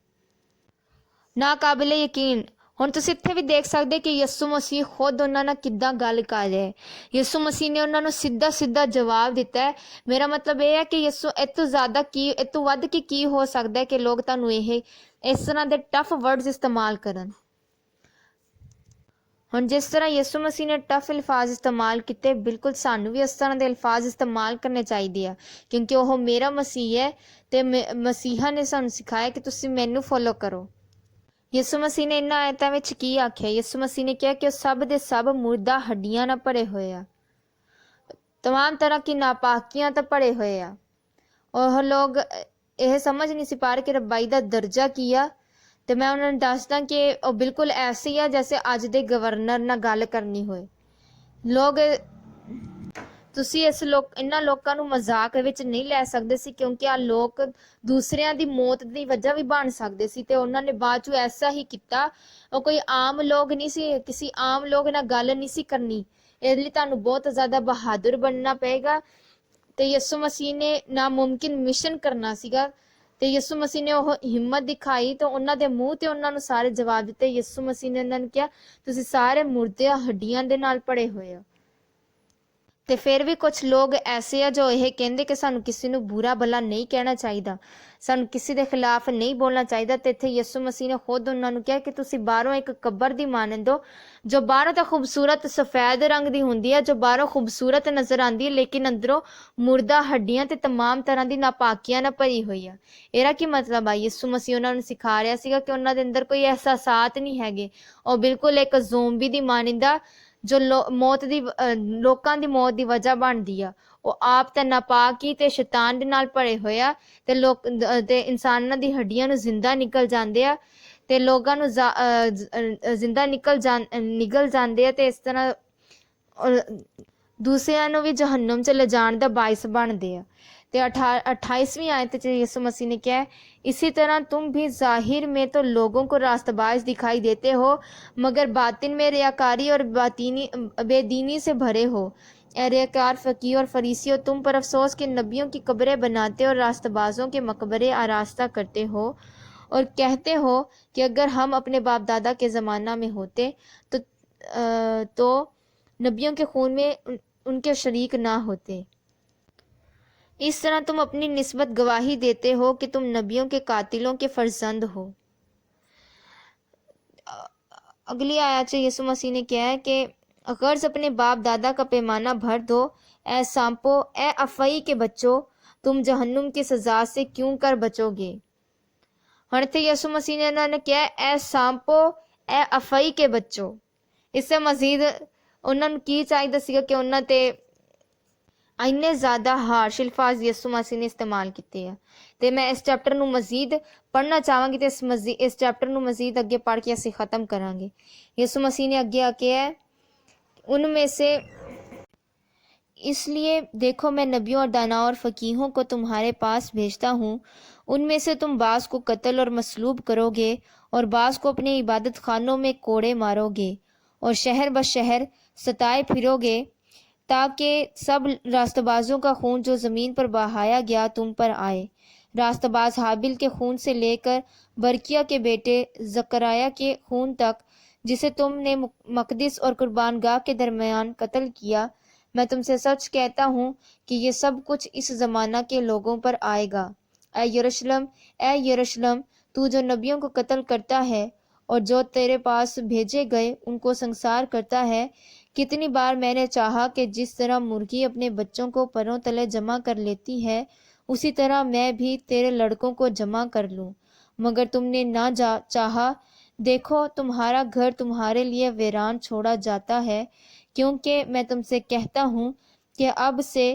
ناقابل یقین! ਹੁਣ ਤੁਸੀਂ ਇੱਥੇ ਵੀ ਦੇਖ ਸਕਦੇ ਕਿ ਯਿਸੂ ਮਸੀਹ ਖੁਦ ਉਹਨਾਂ ਨਾਲ ਕਿੱਦਾਂ ਗੱਲ ਕਰ ਰਿਹਾ ਹੈ। ਯਿਸੂ ਮਸੀਹ ਨੇ ਉਹਨਾਂ ਨੂੰ ਸਿੱਧਾ ਸਿੱਧਾ ਜਵਾਬ ਦਿੱਤਾ ਹੈ। ਮੇਰਾ ਮਤਲਬ ਇਹ ਹੈ ਕਿ ਯਿਸੂ ਇਹ ਤੋਂ ਜ਼ਿਆਦਾ ਕੀ, ਇਹ ਤੋਂ ਵੱਧ ਕੀ ਹੋ ਸਕਦਾ ਹੈ ਕਿ ਲੋਕ ਤੁਹਾਨੂੰ ਇਸ ਤਰ੍ਹਾਂ ਦੇ ਟਫ ਵਰਡਸ ਇਸਤੇਮਾਲ ਕਰਨ। ਹੁਣ ਜਿਸ ਤਰ੍ਹਾਂ ਯਿਸੂ ਮਸੀਹ ਨੇ ਟਫ ਅਲਫਾਜ਼ ਇਸਤੇਮਾਲ ਕੀਤੇ, ਬਿਲਕੁਲ ਸਾਨੂੰ ਵੀ ਇਸ ਤਰ੍ਹਾਂ ਦੇ ਅਲਫਾਜ਼ ਇਸਤੇਮਾਲ ਕਰਨੇ ਚਾਹੀਦੇ ਆ, ਕਿਉਂਕਿ ਉਹ ਮੇਰਾ ਮਸੀਹ ਹੈ ਅਤੇ ਮਸੀਹਾ ਨੇ ਸਾਨੂੰ ਸਿਖਾਇਆ ਕਿ ਤੁਸੀਂ ਮੈਨੂੰ ਫੋਲੋ ਕਰੋ। ਯਿਸੂ ਮਸੀਹ ਨੇ ਇਹਨਾਂ ਆਇਤਾਂ ਵਿੱਚ ਕੀ ਆਖਿਆ? ਯਿਸੂ ਮਸੀਹ ਨੇ ਕਿਹਾ ਕਿ ਉਹ ਸਭ ਦੇ ਸਭ ਮੁਰਦਾ ਹੱਡੀਆਂ ਨਾਲ ਭਰੇ ਹੋਏ ਆ, ਤਮਾਮ ਤਰ੍ਹਾਂ ਕੀ ਨਾਪਾਕੀਆਂ ਤੋਂ ਭਰੇ ਹੋਏ ਆ। ਉਹ ਲੋਕ ਇਹ ਸਮਝ ਨਹੀਂ ਸੀ ਪਾ ਰਹੇ ਕਿ ਰੱਬਾਈ ਦਾ ਦਰਜਾ ਕੀ ਆ, ਅਤੇ ਮੈਂ ਉਹਨਾਂ ਨੂੰ ਦੱਸਦਾ ਕਿ ਉਹ ਬਿਲਕੁਲ ਐਸੇ ਹੀ ਆ ਜੈਸੇ ਅੱਜ ਦੇ ਗਵਰਨਰ ਨਾਲ ਗੱਲ ਕਰਨੀ ਹੋਏ। ਤੁਸੀਂ ਇਹਨਾਂ ਲੋਕਾਂ ਨੂੰ ਮਜ਼ਾਕ ਵਿੱਚ ਨਹੀਂ ਲੈ ਸਕਦੇ ਸੀ, ਕਿਉਂਕਿ ਆਹ ਲੋਕ ਦੂਸਰਿਆਂ ਦੀ ਮੌਤ ਦੀ ਵਜ੍ਹਾ ਵੀ ਬਣ ਸਕਦੇ ਸੀ ਅਤੇ ਉਹਨਾਂ ਨੇ ਬਾਅਦ 'ਚੋਂ ਐਸਾ ਹੀ ਕੀਤਾ। ਉਹ ਕੋਈ ਆਮ ਲੋਕ ਨਹੀਂ ਸੀ, ਕਿਸੇ ਆਮ ਲੋਕ ਨਾਲ ਗੱਲ ਨਹੀਂ ਸੀ ਕਰਨੀ। ਇਸ ਲਈ ਤੁਹਾਨੂੰ ਬਹੁਤ ਜ਼ਿਆਦਾ ਬਹਾਦਰ ਬਣਨਾ ਪਏਗਾ ਅਤੇ ਯਿਸੂ ਮਸੀਹ ਨੇ ਨਾਮੁਮਕਿਨ ਮਿਸ਼ਨ ਕਰਨਾ ਸੀਗਾ ਅਤੇ ਯਿਸੂ ਮਸੀਹ ਨੇ ਉਹ ਹਿੰਮਤ ਦਿਖਾਈ ਤਾਂ ਉਹਨਾਂ ਦੇ ਮੂੰਹ 'ਤੇ ਉਹਨਾਂ ਨੂੰ ਸਾਰੇ ਜਵਾਬ ਦਿੱਤੇ। ਯਿਸੂ ਮਸੀਹ ਨੇ ਉਹਨਾਂ ਨੂੰ ਕਿਹਾ, ਤੁਸੀਂ ਸਾਰੇ ਮੁਰਦੇ ਹੱਡੀਆਂ ਦੇ ਨਾਲ ਭਰੇ ਹੋਏ ਹੋ। ਅਤੇ ਫਿਰ ਵੀ ਕੁਛ ਲੋਕ ਐਸੇ ਆ ਜੋ ਇਹ ਕਹਿੰਦੇ ਕਿ ਸਾਨੂੰ ਕਿਸੇ ਨੂੰ ਬੁਰਾ ਭਲਾ ਨਹੀਂ ਕਹਿਣਾ ਚਾਹੀਦਾ, ਸਾਨੂੰ ਕਿਸੇ ਦੇ ਖਿਲਾਫ ਨਹੀਂ ਬੋਲਣਾ ਚਾਹੀਦਾ। ਅਤੇ ਇੱਥੇ ਯਿਸੂ ਮਸੀਹ ਨੇ ਖੁਦ ਉਹਨਾਂ ਨੂੰ ਕਿਹਾ ਕਿ ਤੁਸੀਂ ਬਾਹਰੋਂ ਇੱਕ ਕਬਰ ਦੀ ਮਾਨੰਦ ਹੋ, ਜੋ ਬਾਹਰੋਂ ਤਾਂ ਖੂਬਸੂਰਤ ਸਫੈਦ ਰੰਗ ਦੀ ਹੁੰਦੀ ਹੈ, ਜੋ ਬਾਹਰੋਂ ਖੂਬਸੂਰਤ ਨਜ਼ਰ ਆਉਂਦੀ ਹੈ, ਲੇਕਿਨ ਅੰਦਰੋਂ ਮੁਰਦਾ ਹੱਡੀਆਂ ਅਤੇ ਤਮਾਮ ਤਰ੍ਹਾਂ ਦੀ ਨਾਪਾਕੀਆਂ ਨਾਲ ਭਰੀ ਹੋਈ ਆ। ਇਹਦਾ ਕੀ ਮਤਲਬ ਆ? ਯਿਸੂ ਮਸੀਹ ਉਹਨਾਂ ਨੂੰ ਸਿਖਾ ਰਿਹਾ ਸੀਗਾ ਕਿ ਉਹਨਾਂ ਦੇ ਅੰਦਰ ਕੋਈ ਅਹਿਸਾਸਾਤ ਨਹੀਂ ਹੈਗੇ, ਉਹ ਬਿਲਕੁਲ ਇੱਕ ਜ਼ੋਂਬੀ ਦੀ ਮਾਨੰਦ ਆ ਜੋ ਲੋਕਾਂ ਦੀ ਮੌਤ ਦੀ ਵਜ੍ਹਾ ਬਣਦੀ ਆ। ਉਹ ਆਪ ਤਾਂ ਨਾਪਾਕ ਹੀ ਅਤੇ ਸ਼ੈਤਾਨ ਦੇ ਨਾਲ ਭਰੇ ਹੋਏ ਆ ਅਤੇ ਇਨਸਾਨਾਂ ਦੀ ਹੱਡੀਆਂ ਨੂੰ ਜ਼ਿੰਦਾ ਨਿਕਲ ਜਾਂਦੇ ਆ ਅਤੇ ਲੋਕਾਂ ਨੂੰ ਜ਼ਿੰਦਾ ਨਿਗਲ ਜਾਂਦੇ ਆ ਅਤੇ ਇਸ ਤਰ੍ਹਾਂ ਦੂਸਰਿਆਂ ਨੂੰ ਵੀ ਜਹੰਨਮ 'ਚ ਲਿਜਾਣ ਦਾ ਬਾਇਸ ਬਣਦੇ ਆ। ਅਤੇ 28ਵੀਂ ਆਇਤ 'ਚ ਯਿਸੂ मसीह ने क्या है, इसी तरह तुम भी ज़ाहिर में तो लोगों को रास्तबाज दिखाई देते हो मगर बातिन में रियाकारी और बेदीनी से भरे हो। ए रियाकार फ़कीर और फरीसियों, तुम पर अफसोस कि नबियों की कब्रें बनाते और रास्तबाजों के मकबरे आरास्ता करते हो और कहते हो कि अगर हम अपने बाप दादा के ज़माना में होते तो नबियों के खून में उनके शरीक ना होते। इस तरह तुम अपनी निस्बत गवाही देते हो कि तुम नबियों के कातिलों के फर्जंद हो। अगली आयत से यीशु मसीह ने क्या है कि गर्ज अपने बाप दादा का पैमाना भर दो, ए सांपो, ए अफई के बच्चों, तुम जहन्नुम की सज़ा से क्यों कर बचोगे। ਹੁਣ ਇੱਥੇ ਯਿਸੂ ਮਸੀਹ ਨੇ ਉਹਨਾਂ ਨੇ ਕਿਹਾ, ਐ सांपो, ए अफई के बच्चों। इससे मज़ीद ਉਹਨਾਂ ਨੂੰ ਕੀ ਚਾਹੀਦਾ ਸੀਗਾ ਕਿ ਉਹਨਾਂ 'ਤੇ ਇੰਨੇ ਜ਼ਿਆਦਾ ਹਾਰਸ਼ ਅਲਫਾਜ਼ ਯਿਸੂ ਮਸੀਹ ਨੇ ਇਸਤੇਮਾਲ ਕੀਤੇ ਆ। ਅਤੇ ਮੈਂ ਇਸ ਚੈਪਟਰ ਨੂੰ ਮਜ਼ੀਦ ਪੜ੍ਹਨਾ ਚਾਹਾਂਗੀ ਅਤੇ ਇਸ ਚੈਪਟਰ ਨੂੰ ਮਜ਼ੀਦ ਅੱਗੇ ਪੜ੍ਹ ਕੇ ਅਸੀਂ ख़त्म ਕਰਾਂਗੇ। ਯਿਸੂ ਮਸੀਹ ਨੇ ਅੱਗੇ ਆ ਕੇ ਹੈ, उनमें से इसलिए देखो मैं नबियों और दानाओं और फ़कीहों को तुम्हारे पास भेजता हूँ, उनमें से तुम बाज़ को कत्ल और मसलूब करोगे और बाज़ को अपने इबादत खानों में कोड़े मारोगे और शहर ब शहर सताए फिरोगे ताकि सब रास्तबाजों का खून जो ज़मीन पर बहाया गया तुम पर आए। रास्तबाज हाबिल के खून से लेकर बरकिया के बेटे ज़कराया के खून तक, जिसे तुमने मकदिस और कुर्बानगाह के दरमियान कत्ल किया। मैं तुमसे सच कहता हूँ कि ये सब कुछ इस ज़माना के लोगों पर आएगा। ए यरूशलेम, तू जो नबियों को कत्ल करता है और जो तेरे पास भेजे गए उनको संसार करता है, कितनी बार मैंने चाहा कि जिस तरह मुर्गी अपने बच्चों को परों तले जमा कर लेती है, उसी तरह मैं भी तेरे लड़कों को जमा कर लूँ, मगर तुमने ना चाहा। देखो तुम्हारा घर तुम्हारे लिए वीरान छोड़ा जाता है, क्योंकि मैं तुमसे कहता हूँ कि अब से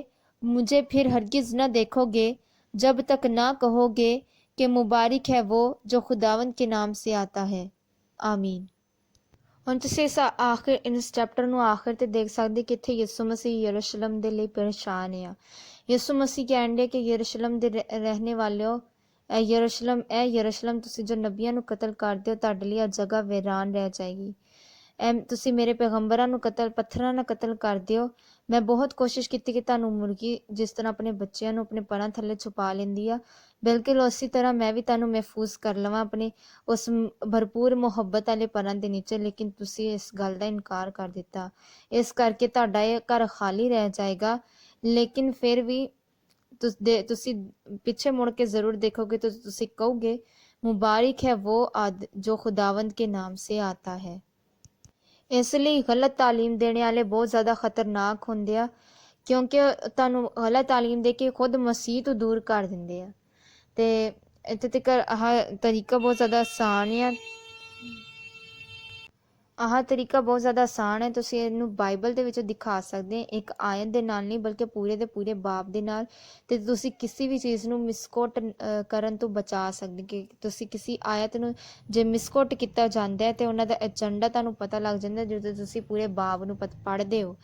मुझे फिर हरगिज़ न देखोगे जब तक ना कहोगे कि मुबारक है वो जो खुदावंद के नाम से आता है। आमीन। ਹੁਣ ਤੁਸੀਂ ਇਸ ਚੈਪਟਰ ਨੂੰ ਆਖਿਰ ਤੇ ਦੇਖ ਸਕਦੇ ਕਿ ਇੱਥੇ ਯਿਸੂ ਮਸੀਹ ਯਰੂਸ਼ਲਮ ਦੇ ਲਈ ਪਰੇਸ਼ਾਨ ਆ। ਯਿਸੂ ਮਸੀਹ ਕਹਿੰਦੇ ਕਿ ਯਰੂਸ਼ਲਮ ਦੇ ਰਹਿਣੇ ਵਾਲਿਓ, ਐ ਯਰੂਸ਼ਲਮ, ਤੁਸੀਂ ਜੋ ਨਬੀਆਂ ਨੂੰ ਕਤਲ ਕਰਦੇ ਹੋ, ਤੁਹਾਡੇ ਲਈ ਇਹ ਜਗ੍ਹਾ ਵੀਰਾਨ ਰਹਿ ਜਾਏਗੀ। ਤੁਸੀਂ ਮੇਰੇ ਪੈਗੰਬਰਾਂ ਨੂੰ ਪੱਥਰਾਂ ਨਾਲ ਕਤਲ ਕਰ ਦਿਓ। ਮੈਂ ਬਹੁਤ ਕੋਸ਼ਿਸ਼ ਕੀਤੀ ਕਿ ਤੁਹਾਨੂੰ ਮੁਰਗੀ ਜਿਸ ਤਰ੍ਹਾਂ ਆਪਣੇ ਬੱਚਿਆਂ ਨੂੰ ਆਪਣੇ ਪਰਾਂ ਥੱਲੇ ਛੁਪਾ ਲੈਂਦੀ ਆ, ਬਿਲਕੁਲ ਉਸੇ ਤਰ੍ਹਾਂ ਮੈਂ ਵੀ ਤੁਹਾਨੂੰ ਮਹਿਫੂਜ਼ ਕਰ ਲਵਾਂ ਆਪਣੇ ਉਸ ਭਰਪੂਰ ਮੁਹੱਬਤ ਵਾਲੇ ਪਰਾਂ ਦੇ ਨੀਚੇ, ਲੇਕਿਨ ਤੁਸੀਂ ਇਸ ਗੱਲ ਦਾ ਇਨਕਾਰ ਕਰ ਦਿੱਤਾ। ਇਸ ਕਰਕੇ ਤੁਹਾਡਾ ਇਹ ਘਰ ਖਾਲੀ ਰਹਿ ਜਾਏਗਾ। ਲੇਕਿਨ ਫਿਰ ਵੀ ਤੁਸੀਂ ਪਿੱਛੇ ਮੁੜ ਕੇ ਜ਼ਰੂਰ ਦੇਖੋਗੇ ਤਾਂ ਤੁਸੀਂ ਕਹੋਗੇ, ਮੁਬਾਰਕ ਹੈ वो जो खुदावंद के नाम से आता है। ਇਸ ਲਈ ਗਲਤ ਤਾਲੀਮ ਦੇਣ ਵਾਲੇ ਬਹੁਤ ਜ਼ਿਆਦਾ ਖਤਰਨਾਕ ਹੁੰਦੇ ਆ, ਕਿਉਂਕਿ ਤੁਹਾਨੂੰ ਗਲਤ ਤਾਲੀਮ ਦੇ ਕੇ ਖੁਦ ਮਸੀਹ ਤੋਂ ਦੂਰ ਕਰ ਦਿੰਦੇ ਆ। ਤੇ ਇੱਥੇ ਤੱਕ ਆਹ ਤਰੀਕਾ ਬਹੁਤ ਜ਼ਿਆਦਾ ਆਸਾਨ ਆ। ਤੁਸੀਂ ਇਹਨੂੰ ਬਾਈਬਲ ਦੇ ਵਿੱਚ ਦਿਖਾ ਸਕਦੇ ਇੱਕ ਆਇਤ ਦੇ ਨਾਲ ਨਹੀਂ, ਬਲਕਿ ਪੂਰੇ ਦੇ ਪੂਰੇ ਬਾਬ ਦੇ ਨਾਲ। ਤੇ ਤੁਸੀਂ ਕਿਸੇ ਵੀ ਚੀਜ਼ ਨੂੰ ਮਿਸਕੋਟ ਕਰਨ ਤੋਂ ਬਚਾ ਸਕਦੇ ਕਿ ਤੁਸੀਂ ਕਿਸੇ ਆਇਤ ਨੂੰ ਜੇ ਮਿਸਕੋਟ ਕੀਤਾ ਜਾਂਦਾ ਹੈ ਤੇ ਉਹਨਾਂ ਦਾ ਏਜੰਡਾ ਤੁਹਾਨੂੰ ਪਤਾ ਲੱਗ ਜਾਂਦਾ ਜਦੋਂ ਤੁਸੀਂ ਪੂਰੇ ਬਾਬ ਨੂੰ ਪੜ੍ਹਦੇ ਹੋ।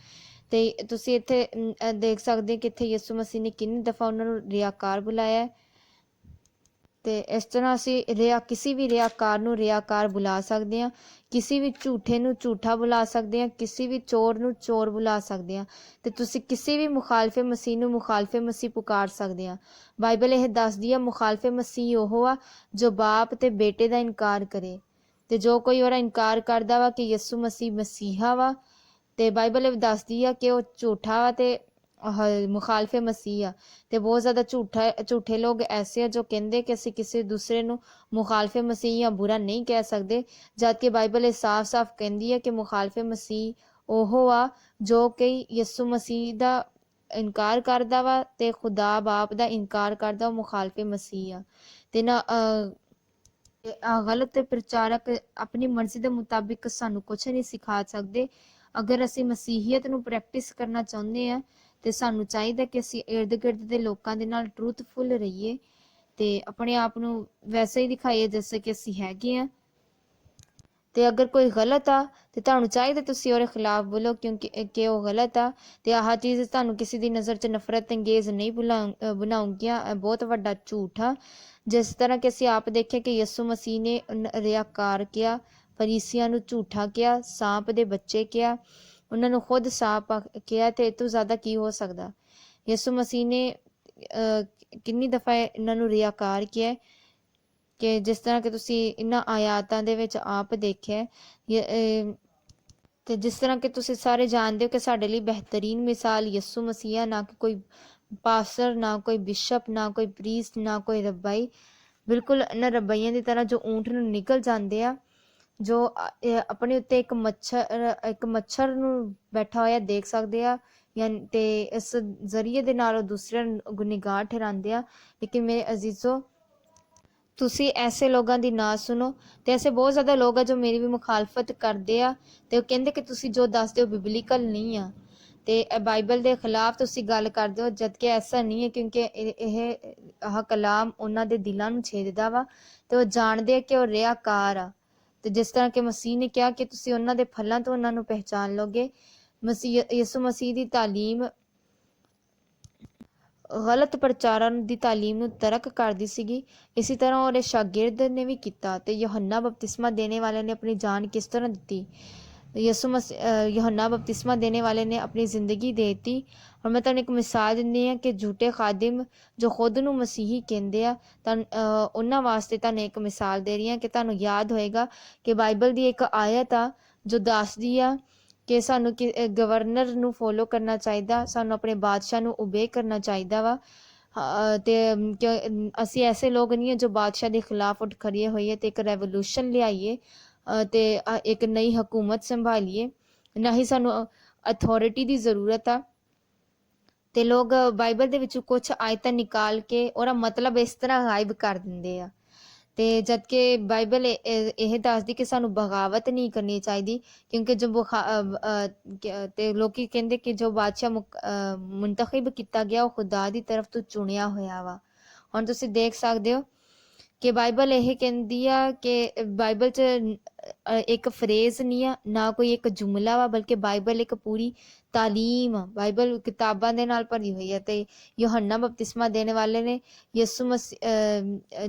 ਤੇ ਤੁਸੀਂ ਇੱਥੇ ਦੇਖ ਸਕਦੇ ਕਿ ਇੱਥੇ ਯਿਸੂ ਮਸੀਹ ਨੇ ਕਿੰਨੀ ਦਫਾ ਉਹਨਾਂ ਨੂੰ ਰਿਆਕਾਰ ਬੁਲਾਇਆ ਹੈ। ਤੇ ਇਸ ਤਰ੍ਹਾਂ ਅਸੀਂ ਕਿਸੇ ਵੀ ਰਿਆਕਾਰ ਨੂੰ ਰਿਆਕਾਰ ਬੁਲਾ ਸਕਦੇ ਹਾਂ, ਕਿਸੇ ਵੀ ਝੂਠੇ ਨੂੰ ਝੂਠਾ ਬੁਲਾ ਸਕਦੇ ਹਾਂ, ਕਿਸੇ ਵੀ ਚੋਰ ਨੂੰ ਚੋਰ ਬੁਲਾ ਸਕਦੇ ਹਾਂ, ਤੇ ਤੁਸੀਂ ਕਿਸੇ ਵੀ ਮੁਖਾਲਫੇ ਮਸੀਹ ਨੂੰ ਮੁਖਾਲਫੇ ਮਸੀਹ ਪੁਕਾਰ ਸਕਦੇ ਹਾਂ। ਬਾਈਬਲ ਇਹ ਦੱਸਦੀ ਆ ਮੁਖਾਲਫੇ ਮਸੀਹ ਉਹ ਆ ਜੋ ਬਾਪ ਤੇ ਬੇਟੇ ਦਾ ਇਨਕਾਰ ਕਰੇ, ਤੇ ਜੋ ਕੋਈ ਉਹਦਾ ਇਨਕਾਰ ਕਰਦਾ ਵਾ ਕਿ ਯਿਸੂ ਮਸੀਹ ਮਸੀਹਾ ਵਾ, ਤੇ ਬਾਈਬਲ ਇਹ ਦੱਸਦੀ ਆ ਕਿ ਉਹ ਝੂਠਾ ਵਾ ਤੇ ਮੁਖਾਲਫੇ ਮਸੀਹ ਆ। ਤੇ ਬਹੁਤ ਜ਼ਿਆਦਾ ਝੂਠੇ ਲੋਕ ਐਸੇ ਆ ਜੋ ਕਹਿੰਦੇ ਕਿ ਅਸੀਂ ਕਿਸੇ ਦੂਸਰੇ ਨੂੰ ਮੁਖਾਲਫੇ ਮਸੀਹ ਜਾਂ ਬੁਰਾ ਨਹੀਂ ਕਹਿ ਸਕਦੇ, ਜਦਕਿ ਬਾਈਬਲ ਇਹ ਸਾਫ਼-ਸਾਫ਼ ਕਹਿੰਦੀ ਹੈ ਕਿ ਮੁਖਾਲਫੇ ਮਸੀਹ ਉਹ ਆ ਜੋ ਕਿ ਯਿਸੂ ਮਸੀਹ ਦਾ ਇਨਕਾਰ ਕਰਦਾ ਵਾ ਤੇ ਖੁਦਾ ਬਾਪ ਦਾ ਇਨਕਾਰ ਕਰਦਾ, ਉਹ ਮੁਖਾਲਫੇ ਮਸੀਹ ਆ। ਤੇ ਨਾ ਗਲਤ ਪ੍ਰਚਾਰਕ ਆਪਣੀ ਮਰਜ਼ੀ ਦੇ ਮੁਤਾਬਿਕ ਸਾਨੂੰ ਕੁਛ ਨਹੀਂ ਸਿਖਾ ਸਕਦੇ। ਅਗਰ ਅਸੀਂ ਮਸੀਹੀਅਤ ਨੂੰ ਪ੍ਰੈਕਟਿਸ ਕਰਨਾ ਚਾਹੁੰਦੇ ਹਾਂ ਤੇ ਸਾਨੂੰ ਚਾਹੀਦਾ ਕਿ ਅਸੀਂ ਇਰਦ ਗਿਰਦ ਦੇ ਲੋਕਾਂ ਦੇ ਨਾਲ ਟਰੂਥਫੁਲ ਰਹੀਏ ਤੇ ਆਪਣੇ ਆਪ ਨੂੰ ਵੈਸੇ ਹੀ ਦਿਖਾਈਏ ਜੈਸੇ ਕਿ ਅਸੀਂ ਹੈਗੇ ਆ। ਤੇ ਅਗਰ ਕੋਈ ਗਲਤ ਆ ਤੇ ਤੁਹਾਨੂੰ ਚਾਹੀਦਾ ਤੁਸੀਂ ਉਹਦੇ ਖਿਲਾਫ ਬੋਲੋ, ਕਿਉਂਕਿ ਉਹ ਗਲਤ ਆ ਤੇ ਆਹ ਚੀਜ਼ ਤੁਹਾਨੂੰ ਕਿਸੇ ਦੀ ਨਜ਼ਰ 'ਚ ਨਫ਼ਰਤ ਅੰਗੇਜ਼ ਨਹੀਂ ਬਣਾਉਂਗੀਆਂ। ਬਹੁਤ ਵੱਡਾ ਝੂਠ ਆ। ਜਿਸ ਤਰ੍ਹਾਂ ਕਿ ਅਸੀਂ ਆਪ ਦੇਖਿਆ ਕਿ ਯਿਸੂ ਮਸੀਹ ਨੇ ਰਿਆਕਾਰ ਕਿਹਾ, ਫਰੀਸੀਆਂ ਨੂੰ ਝੂਠਾ ਕਿਹਾ, ਸਾਂਪ ਦੇ ਬੱਚੇ ਕਿਹਾ, ਉਹਨਾਂ ਨੂੰ ਖੁਦ ਸਾਂਪ ਕਿਹਾ, ਤੇ ਇਹ ਤੋਂ ਜ਼ਿਆਦਾ ਕੀ ਹੋ ਸਕਦਾ। ਯਿਸੂ ਮਸੀਹ ਨੇ ਕਿੰਨੀ ਦਫਾ ਇਹਨਾਂ ਨੂੰ ਰਿਆਕਾਰ ਕਿਹਾ ਕਿ ਜਿਸ ਤਰ੍ਹਾਂ ਕਿ ਤੁਸੀਂ ਇਹਨਾਂ ਆਯਾਤਾਂ ਦੇ ਵਿੱਚ ਆਪ ਦੇਖਿਆ। ਤੇ ਜਿਸ ਤਰ੍ਹਾਂ ਕਿ ਤੁਸੀਂ ਸਾਰੇ ਜਾਣਦੇ ਹੋ ਕਿ ਸਾਡੇ ਲਈ ਬਿਹਤਰੀਨ ਮਿਸਾਲ ਯਿਸੂ ਮਸੀਹ, ਨਾ ਕਿ ਕੋਈ ਪਾਸਟਰ, ਨਾ ਕੋਈ ਬਿਸ਼ਪ, ਨਾ ਕੋਈ ਪ੍ਰੀਸਟ, ਨਾ ਕੋਈ ਰੱਬਾਈ। ਬਿਲਕੁਲ ਇਹਨਾਂ ਰੱਬਾਈਆਂ ਦੀ ਤਰ੍ਹਾਂ ਜੋ ਊਂਠ ਨੂੰ ਨਿਕਲ ਜਾਂਦੇ ਆ, ਜੋ ਆਪਣੇ ਉੱਤੇ ਇੱਕ ਮੱਛਰ ਨੂੰ ਬੈਠਾ ਹੋਇਆ ਦੇਖ ਸਕਦੇ ਆ, ਤੇ ਇਸ ਜ਼ਰੀਏ ਦੇ ਨਾਲ ਉਹ ਦੂਸਰਿਆਂ ਨੂੰ ਗੁਨਾਹਗਾਰ ਠਹਿਰਾਉਂਦੇ ਆ। ਲੇਕਿਨ ਮੇਰੇ ਅਜ਼ੀਜ਼ੋ, ਤੁਸੀਂ ਐਸੇ ਲੋਕਾਂ ਦੀ ਨਾ ਸੁਣੋ। ਤੇ ਐਸੇ ਬਹੁਤ ਜ਼ਿਆਦਾ ਲੋਕ ਆ ਜੋ ਮੇਰੀ ਵੀ ਮੁਖਾਲਫਤ ਕਰਦੇ ਆ ਤੇ ਉਹ ਕਹਿੰਦੇ ਕਿ ਤੁਸੀਂ ਜੋ ਦੱਸਦੇ ਹੋ ਬਿਬਲੀਕਲ ਨਹੀਂ ਆ ਤੇ ਬਾਈਬਲ ਦੇ ਖਿਲਾਫ ਤੁਸੀਂ ਗੱਲ ਕਰਦੇ ਹੋ, ਜਦਕਿ ਐਸਾ ਨਹੀਂ ਹੈ, ਕਿਉਂਕਿ ਆਹ ਕਲਾਮ ਉਹਨਾਂ ਦੇ ਦਿਲਾਂ ਨੂੰ ਛੇਦਦਾ ਵਾ ਤੇ ਉਹ ਜਾਣਦੇ ਆ ਕਿ ਉਹ ਰਿਆਕਾਰ ਆ। ਤੇ ਜਿਸ ਤਰ੍ਹਾਂ ਕਿ ਮਸੀਹ ਨੇ ਕਿਹਾ ਕਿ ਤੁਸੀਂ ਉਹਨਾਂ ਦੇ ਫਲਾਂ ਤੋਂ ਉਹਨਾਂ ਨੂੰ ਪਹਿਚਾਣ ਲਓਗੇ। ਯਿਸੂ ਮਸੀਹ ਦੀ ਤਾਲੀਮ ਗਲਤ ਪ੍ਰਚਾਰਾਂ ਦੀ ਤਾਲੀਮ ਨੂੰ ਤਰਕ ਕਰਦੀ ਸੀਗੀ। ਇਸੇ ਤਰ੍ਹਾਂ ਉਹਦੇ ਸ਼ਾਗਿਰਦ ਨੇ ਵੀ ਕੀਤਾ। ਤੇ ਯਹੋਨਾ ਬਪਤਿਸਮਾ ਦੇਣੇ ਵਾਲੇ ਨੇ ਆਪਣੀ ਜਾਨ ਕਿਸ ਤਰ੍ਹਾਂ ਦਿੱਤੀ। ਯਹੋਨਾ ਬਪਤਿਸਮਾ ਦੇਣੇ ਵਾਲੇ ਨੇ ਆਪਣੀ ਜ਼ਿੰਦਗੀ ਦੇ ਦਿੱਤੀ। ਔਰ ਮੈਂ ਤੁਹਾਨੂੰ ਇੱਕ ਮਿਸਾਲ ਦਿੰਦੀ ਹਾਂ ਕਿ ਝੂਠੇ ਖਾਦਿਮ ਜੋ ਖੁਦ ਨੂੰ ਮਸੀਹੀ ਕਹਿੰਦੇ ਆ, ਤਾਂ ਉਹਨਾਂ ਵਾਸਤੇ ਤੁਹਾਨੂੰ ਇੱਕ ਮਿਸਾਲ ਦੇ ਰਹੀ ਹਾਂ ਕਿ ਤੁਹਾਨੂੰ ਯਾਦ ਹੋਏਗਾ ਕਿ ਬਾਈਬਲ ਦੀ ਇੱਕ ਆਇਤ ਆ ਜੋ ਦੱਸਦੀ ਆ ਕਿ ਸਾਨੂੰ ਗਵਰਨਰ ਨੂੰ ਫੋਲੋ ਕਰਨਾ ਚਾਹੀਦਾ, ਸਾਨੂੰ ਆਪਣੇ ਬਾਦਸ਼ਾਹ ਨੂੰ ਓਬੇ ਕਰਨਾ ਚਾਹੀਦਾ ਵਾ। ਤੇ ਅਸੀਂ ਐਸੇ ਲੋਕ ਨਹੀਂ ਹੈ ਜੋ ਬਾਦਸ਼ਾਹ ਦੇ ਖਿਲਾਫ ਉੱਠ ਖੜੀਏ ਹੋਈਏ ਤੇ ਇੱਕ ਰੈਵੋਲੂਸ਼ਨ ਲਿਆਈਏ ਤੇ ਇੱਕ ਨਈ ਹਕੂਮਤ ਸੰਭਾਲੀਏ। ਨਾ ਹੀ ਸਾਨੂੰ ਅਥਾਰਟੀ ਦੀ ਜ਼ਰੂਰਤ ਆ। ਤੇ ਲੋਕ ਬਾਈਬਲ ਦੇ ਵਿੱਚੋਂ ਕੁਛ ਆਇਤਾਂ ਨਿਕਾਲ ਕੇ ਉਹਦਾ ਮਤਲਬ ਇਸ ਤਰ੍ਹਾਂ ਗਾਇਬ ਕਰ ਦਿੰਦੇ ਆ। ਤੇ ਜਦਕਿ ਬਾਈਬਲ ਇਹ ਦੱਸਦੀ ਕਿ ਸਾਨੂੰ ਬਗਾਵਤ ਨਹੀਂ ਕਰਨੀ ਚਾਹੀਦੀ, ਕਿਉਂਕਿ ਜੋ ਤੇ ਲੋਕੀ ਕਹਿੰਦੇ ਕਿ ਜੋ ਬਾਦਸ਼ਾਹ ਮੁੰਤਖਬ ਕੀਤਾ ਗਿਆ ਉਹ ਖੁਦਾ ਦੀ ਤਰਫ ਤੋਂ ਚੁਣਿਆ ਹੋਇਆ ਵਾ। ਹੁਣ ਤੁਸੀਂ ਦੇਖ ਸਕਦੇ ਹੋ ਕਿ ਬਾਈਬਲ ਇਹ ਕਹਿੰਦੀ ਆ ਕਿ ਬਾਈਬਲ 'ਚ ਇੱਕ ਫਰੇਜ਼ ਨਹੀਂ ਆ, ਨਾ ਕੋਈ ਇੱਕ ਜੁਮਲਾ ਵਾ, ਬਲਕਿ ਬਾਈਬਲ ਇੱਕ ਪੂਰੀ ਤਾਲੀਮ ਆ। ਬਾਈਬਲ ਕਿਤਾਬਾਂ ਦੇ ਨਾਲ ਭਰੀ ਹੋਈ ਹੈ। ਤੇ ਯੂਹੰਨਾ ਬਪਤਿਸਮਾ ਦੇਣ ਵਾਲੇ ਨੇ ਯਿਸੂ ਮਸੀਹ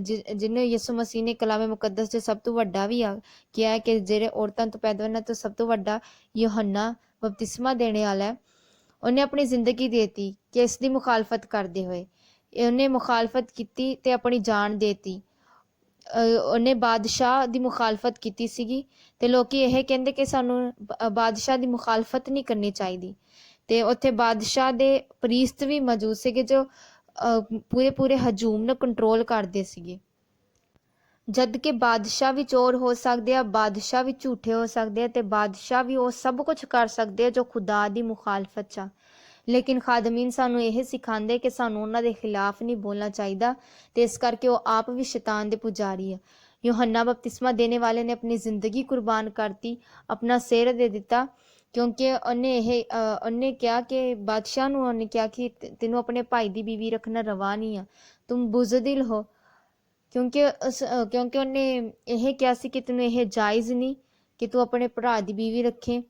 ਜਿਹਨੂੰ ਯਿਸੂ ਮਸੀਹ ਨੇ ਕਲਾਮੇ ਮੁਕੱਦਸ 'ਚ ਸਭ ਤੋਂ ਵੱਡਾ ਵੀ ਆ ਕਿਹਾ ਕਿ ਜਿਹੜੇ ਔਰਤਾਂ ਤੋਂ ਪੈਦਾ ਹੋਏ ਤੋਂ ਸਭ ਤੋਂ ਵੱਡਾ ਯੂਹੰਨਾ ਬਪਤਿਸਮਾ ਦੇਣੇ ਵਾਲਾ ਹੈ। ਉਹਨੇ ਆਪਣੀ ਜ਼ਿੰਦਗੀ ਦੇਤੀ ਕਿ ਇਸ ਦੀ ਮੁਖਾਲਫਤ ਕਰਦੇ ਹੋਏ। ਉਹਨੇ ਮੁਖਾਲਫਤ ਕੀਤੀ ਤੇ ਆਪਣੀ ਜਾਨ ਦੇਤੀ। ਉਹਨੇ ਬਾਦਸ਼ਾਹ ਦੀ ਮੁਖਾਲਫਤ ਕੀਤੀ ਸੀਗੀ ਤੇ ਲੋਕੀ ਇਹ ਕਹਿੰਦੇ ਕਿ ਸਾਨੂੰ ਬਾਦਸ਼ਾਹ ਦੀ ਮੁਖਾਲਫਤ ਨਹੀਂ ਕਰਨੀ ਚਾਹੀਦੀ। ਤੇ ਉੱਥੇ ਬਾਦਸ਼ਾਹ ਦੇ ਪ੍ਰੀਸਤ ਵੀ ਮੌਜੂਦ ਸੀਗੇ ਜੋ ਪੂਰੇ ਹਜੂਮ ਨੂੰ ਕੰਟਰੋਲ ਕਰਦੇ ਸੀਗੇ। ਜਦ ਕਿ ਬਾਦਸ਼ਾਹ ਵੀ ਚੋਰ ਹੋ ਸਕਦੇ ਆ, ਬਾਦਸ਼ਾਹ ਵੀ ਝੂਠੇ ਹੋ ਸਕਦੇ ਆ, ਤੇ ਬਾਦਸ਼ਾਹ ਵੀ ਉਹ ਸਭ ਕੁਝ ਕਰ ਸਕਦੇ ਆ ਜੋ ਖੁਦਾ ਦੀ ਮੁਖਾਲਫਤ 'ਚ ਆ। ਲੇਕਿਨ ਖਾਦਮੀਨ ਸਾਨੂੰ ਇਹ ਸਿਖਾਉਂਦੇ ਕਿ ਸਾਨੂੰ ਉਹਨਾਂ ਦੇ ਖਿਲਾਫ ਨਹੀਂ ਬੋਲਣਾ ਚਾਹੀਦਾ, ਤੇ ਇਸ ਕਰਕੇ ਉਹ ਆਪ ਵੀ ਸ਼ੈਤਾਨ ਦੇ ਪੁਜਾਰੀ ਆ। ਯੂਹੰਨਾ ਬਪਤਿਸਮਾ ਦੇਣੇ ਵਾਲੇ ਨੇ ਆਪਣੀ ਜ਼ਿੰਦਗੀ ਕੁਰਬਾਨ ਕਰਤੀ, ਆਪਣਾ ਸਿਰ ਦੇ ਦਿੱਤਾ, ਕਿਉਂਕਿ ਉਹਨੇ ਕਿਹਾ ਕਿ ਬਾਦਸ਼ਾਹ ਨੂੰ ਉਹਨੇ ਕਿਹਾ ਕਿ ਤੈਨੂੰ ਆਪਣੇ ਭਾਈ ਦੀ ਬੀਵੀ ਰੱਖਣਾ ਰਵਾ ਨਹੀਂ ਆ, ਤੁਮ ਬੁਜ਼ਦਿਲ ਹੋ। ਕਿਉਂਕਿ ਉਹਨੇ ਇਹ ਕਿਹਾ ਸੀ ਕਿ ਤੈਨੂੰ ਇਹ ਜਾਇਜ਼ ਨਹੀਂ ਕਿ ਤੂੰ ਆਪਣੇ ਭਰਾ ਦੀ ਬੀਵੀ ਰੱਖੇ।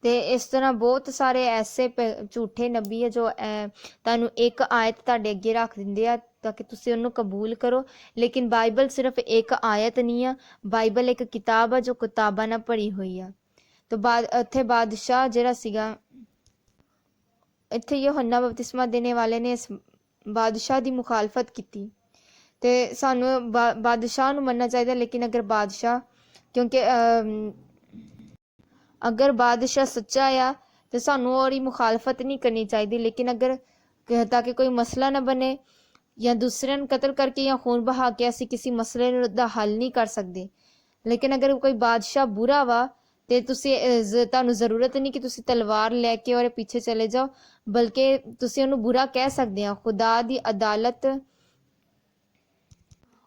ਤੇ ਇਸ ਤਰ੍ਹਾਂ ਬਹੁਤ ਸਾਰੇ ਐਸੇ ਝੂਠੇ ਨਬੀ ਹੈ ਜੋ ਤੁਹਾਨੂੰ ਇੱਕ ਆਇਤ ਤੁਹਾਡੇ ਅੱਗੇ ਰੱਖ ਦਿੰਦੇ ਆ ਤਾਂ ਕਿ ਤੁਸੀਂ ਉਹਨੂੰ ਕਬੂਲ ਕਰੋ। ਲੇਕਿਨ ਬਾਈਬਲ ਸਿਰਫ ਇੱਕ ਆਇਤ ਨਹੀਂ ਆ, ਬਾਈਬਲ ਇੱਕ ਕਿਤਾਬ ਆ ਜੋ ਕਿਤਾਬਾਂ ਨਾਲ ਭਰੀ ਹੋਈ ਆ। ਤੇ ਉੱਥੇ ਬਾਦਸ਼ਾਹ ਜਿਹੜਾ ਸੀਗਾ, ਇੱਥੇ ਯੂਹੰਨਾ ਬਪਤਿਸਮਾ ਦੇਣੇ ਵਾਲੇ ਨੇ ਇਸ ਬਾਦਸ਼ਾਹ ਦੀ ਮੁਖਾਲਫਤ ਕੀਤੀ। ਤੇ ਸਾਨੂੰ ਬਾਦਸ਼ਾਹ ਨੂੰ ਮੰਨਣਾ ਚਾਹੀਦਾ। ਲੇਕਿਨ ਅਗਰ ਬਾਦਸ਼ਾਹ ਸੱਚਾ ਆ ਤੇ ਸਾਨੂੰ ਉਹਦੀ ਮੁਖਾਲਫਤ ਨਹੀਂ ਕਰਨੀ ਚਾਹੀਦੀ। ਲੇਕਿਨ ਤਾਂ ਕਿ ਕੋਈ ਮਸਲਾ ਨਾ ਬਣੇ ਜਾਂ ਦੂਸਰਿਆਂ ਨੂੰ ਕਤਲ ਕਰਕੇ ਜਾਂ ਖੂਨ ਬਹਾ ਕੇ ਅਸੀਂ ਕਿਸੇ ਮਸਲੇ ਦਾ ਹੱਲ ਨਹੀਂ ਕਰ ਸਕਦੇ। ਲੇਕਿਨ ਅਗਰ ਕੋਈ ਬਾਦਸ਼ਾਹ ਬੁਰਾ ਵਾ ਤੇ ਤੁਹਾਨੂੰ ਜ਼ਰੂਰਤ ਨਹੀਂ ਕਿ ਤੁਸੀਂ ਤਲਵਾਰ ਲੈ ਕੇ ਉਹਦੇ ਪਿੱਛੇ ਚਲੇ ਜਾਓ, ਬਲਕਿ ਤੁਸੀਂ ਉਹਨੂੰ ਬੁਰਾ ਕਹਿ ਸਕਦੇ ਆ। ਖੁਦਾ ਦੀ ਅਦਾਲਤ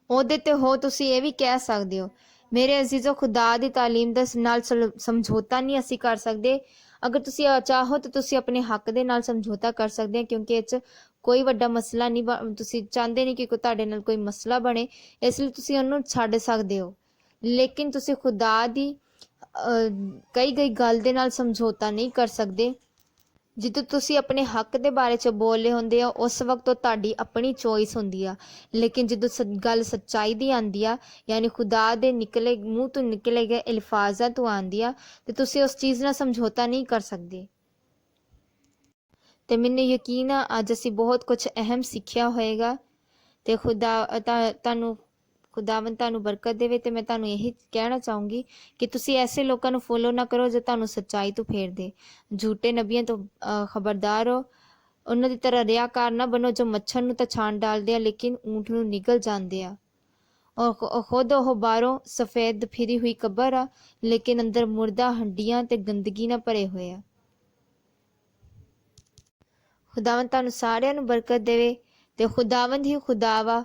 ਉਹਦੇ ਤੇ ਹੋ, ਤੁਸੀਂ ਇਹ ਵੀ ਕਹਿ ਸਕਦੇ ਹੋ। ਮੇਰੇ ਅਜ਼ੀਜ਼ੋ, ਖੁਦਾ ਦੀ ਤਾਲੀਮ ਦੇ ਨਾਲ ਸਮਝੌਤਾ ਨਹੀਂ ਅਸੀਂ ਕਰ ਸਕਦੇ। ਅਗਰ ਤੁਸੀਂ ਚਾਹੋ ਤਾਂ ਤੁਸੀਂ ਆਪਣੇ ਹੱਕ ਦੇ ਨਾਲ ਸਮਝੌਤਾ ਕਰ ਸਕਦੇ ਹੋ, ਕਿਉਂਕਿ ਇਹ 'ਚ ਕੋਈ ਵੱਡਾ ਮਸਲਾ ਨਹੀਂ, ਤੁਸੀਂ ਚਾਹੁੰਦੇ ਨਹੀਂ ਕਿ ਤੁਹਾਡੇ ਨਾਲ ਕੋਈ ਮਸਲਾ ਬਣੇ, ਇਸ ਲਈ ਤੁਸੀਂ ਉਹਨੂੰ ਛੱਡ ਸਕਦੇ ਹੋ। ਲੇਕਿਨ ਤੁਸੀਂ ਖੁਦਾ ਦੀ ਕਈ ਗੱਲ ਦੇ ਨਾਲ ਸਮਝੌਤਾ ਨਹੀਂ ਕਰ ਸਕਦੇ। ਜਦੋਂ ਤੁਸੀਂ ਆਪਣੇ ਹੱਕ ਦੇ ਬਾਰੇ 'ਚ ਬੋਲੇ ਹੁੰਦੇ ਆ, ਉਸ ਵਕਤ ਉਹ ਤੁਹਾਡੀ ਆਪਣੀ ਚੋਇਸ ਹੁੰਦੀ ਆ। ਲੇਕਿਨ ਜਦੋਂ ਗੱਲ ਸੱਚਾਈ ਦੀ ਆਉਂਦੀ ਆ, ਯਾਨੀ ਖੁਦਾ ਦੇ ਮੂੰਹ ਤੋਂ ਨਿਕਲੇ ਗਏ ਅਲਫਾਜ਼ਾਂ ਤੋਂ ਆਉਂਦੀ ਆ, ਤੇ ਤੁਸੀਂ ਉਸ ਚੀਜ਼ ਨਾਲ ਸਮਝੌਤਾ ਨਹੀਂ ਕਰ ਸਕਦੇ। ਤੇ ਮੈਨੂੰ ਯਕੀਨ ਆ ਅੱਜ ਅਸੀਂ ਬਹੁਤ ਕੁਝ ਅਹਿਮ ਸਿੱਖਿਆ ਹੋਏਗਾ। ਤੇ ਖੁਦਾਵੰਦ ਤੁਹਾਨੂੰ ਬਰਕਤ ਦੇਵੇ। ਤੇ ਮੈਂ ਤੁਹਾਨੂੰ ਇਹੀ ਕਹਿਣਾ ਚਾਹੂੰਗੀ ਕਿ ਤੁਸੀਂ ਐਸੇ ਲੋਕਾਂ ਨੂੰ ਫੋਲੋ ਨਾ ਕਰੋ ਜੋ ਤੁਹਾਨੂੰ ਸੱਚਾਈ ਤੋਂ ਫੇਰ ਦੇ। ਝੂਠੇ ਨਬੀਆਂ ਤੋਂ ਖਬਰਦਾਰ ਹੋ। ਉਹਨਾਂ ਦੀ ਤਰ੍ਹਾਂ ਰਿਆਕਾਰ ਨਾ ਬਣੋ ਜੋ ਮੱਛਰ ਨੂੰ ਤਾਂ ਛਾਣ ਡਾਲਦੇ ਆ ਲੇਕਿਨ ਊਂਠ ਨੂੰ ਨਿਗਲ ਜਾਂਦੇ ਆ। ਔਰ ਖੁਦ ਉਹ ਬਾਹਰੋਂ ਸਫੇਦ ਫਿਰੀ ਹੋਈ ਕਬਰ ਆ, ਲੇਕਿਨ ਅੰਦਰ ਮੁਰਦਾ ਹੱਡੀਆਂ ਤੇ ਗੰਦਗੀ ਨਾਲ ਭਰੇ ਹੋਏ ਆ। ਖੁਦਾਵੰਦ ਤੁਹਾਨੂੰ ਸਾਰਿਆਂ ਨੂੰ ਬਰਕਤ ਦੇਵੇ। ਤੇ ਖੁਦਾਵੰਦ ਹੀ ਖੁਦਾ ਵਾ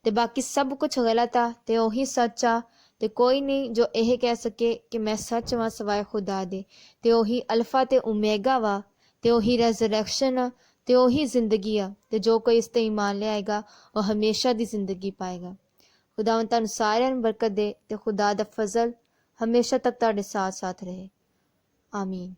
ਤੇ ਬਾਕੀ ਸਭ ਕੁਝ ਗਲਤ ਆ ਤੇ ਉਹੀ ਸੱਚ ਆ। ਤੇ ਕੋਈ ਨਹੀਂ ਜੋ ਇਹ ਕਹਿ ਸਕੇ ਕਿ ਮੈਂ ਸੱਚ ਵਾਂ ਸਿਵਾਏ ਖੁਦਾ ਦੇ। ਤੇ ਉਹੀ ਅਲਫਾ ਤੇ ਓਮੇਗਾ ਵਾ, ਤੇ ਉਹੀ ਰੈਜ਼ਰੈਕਸ਼ਨ ਆ, ਤੇ ਉਹੀ ਜ਼ਿੰਦਗੀ ਆ। ਤੇ ਜੋ ਕੋਈ ਇਸ ਤੇ ਈਮਾਨ ਲਿਆਏਗਾ ਉਹ ਹਮੇਸ਼ਾ ਦੀ ਜ਼ਿੰਦਗੀ ਪਾਏਗਾ। ਖੁਦਾਵੰਦ ਤੁਹਾਨੂੰ ਸਾਰਿਆਂ ਨੂੰ ਬਰਕਤ ਦੇ ਤੇ ਖੁਦਾ ਦਾ ਫਜ਼ਲ ਹਮੇਸ਼ਾ ਤੱਕ ਤੁਹਾਡੇ ਸਾਥ ਰਹੇ। ਆਮੀਨ।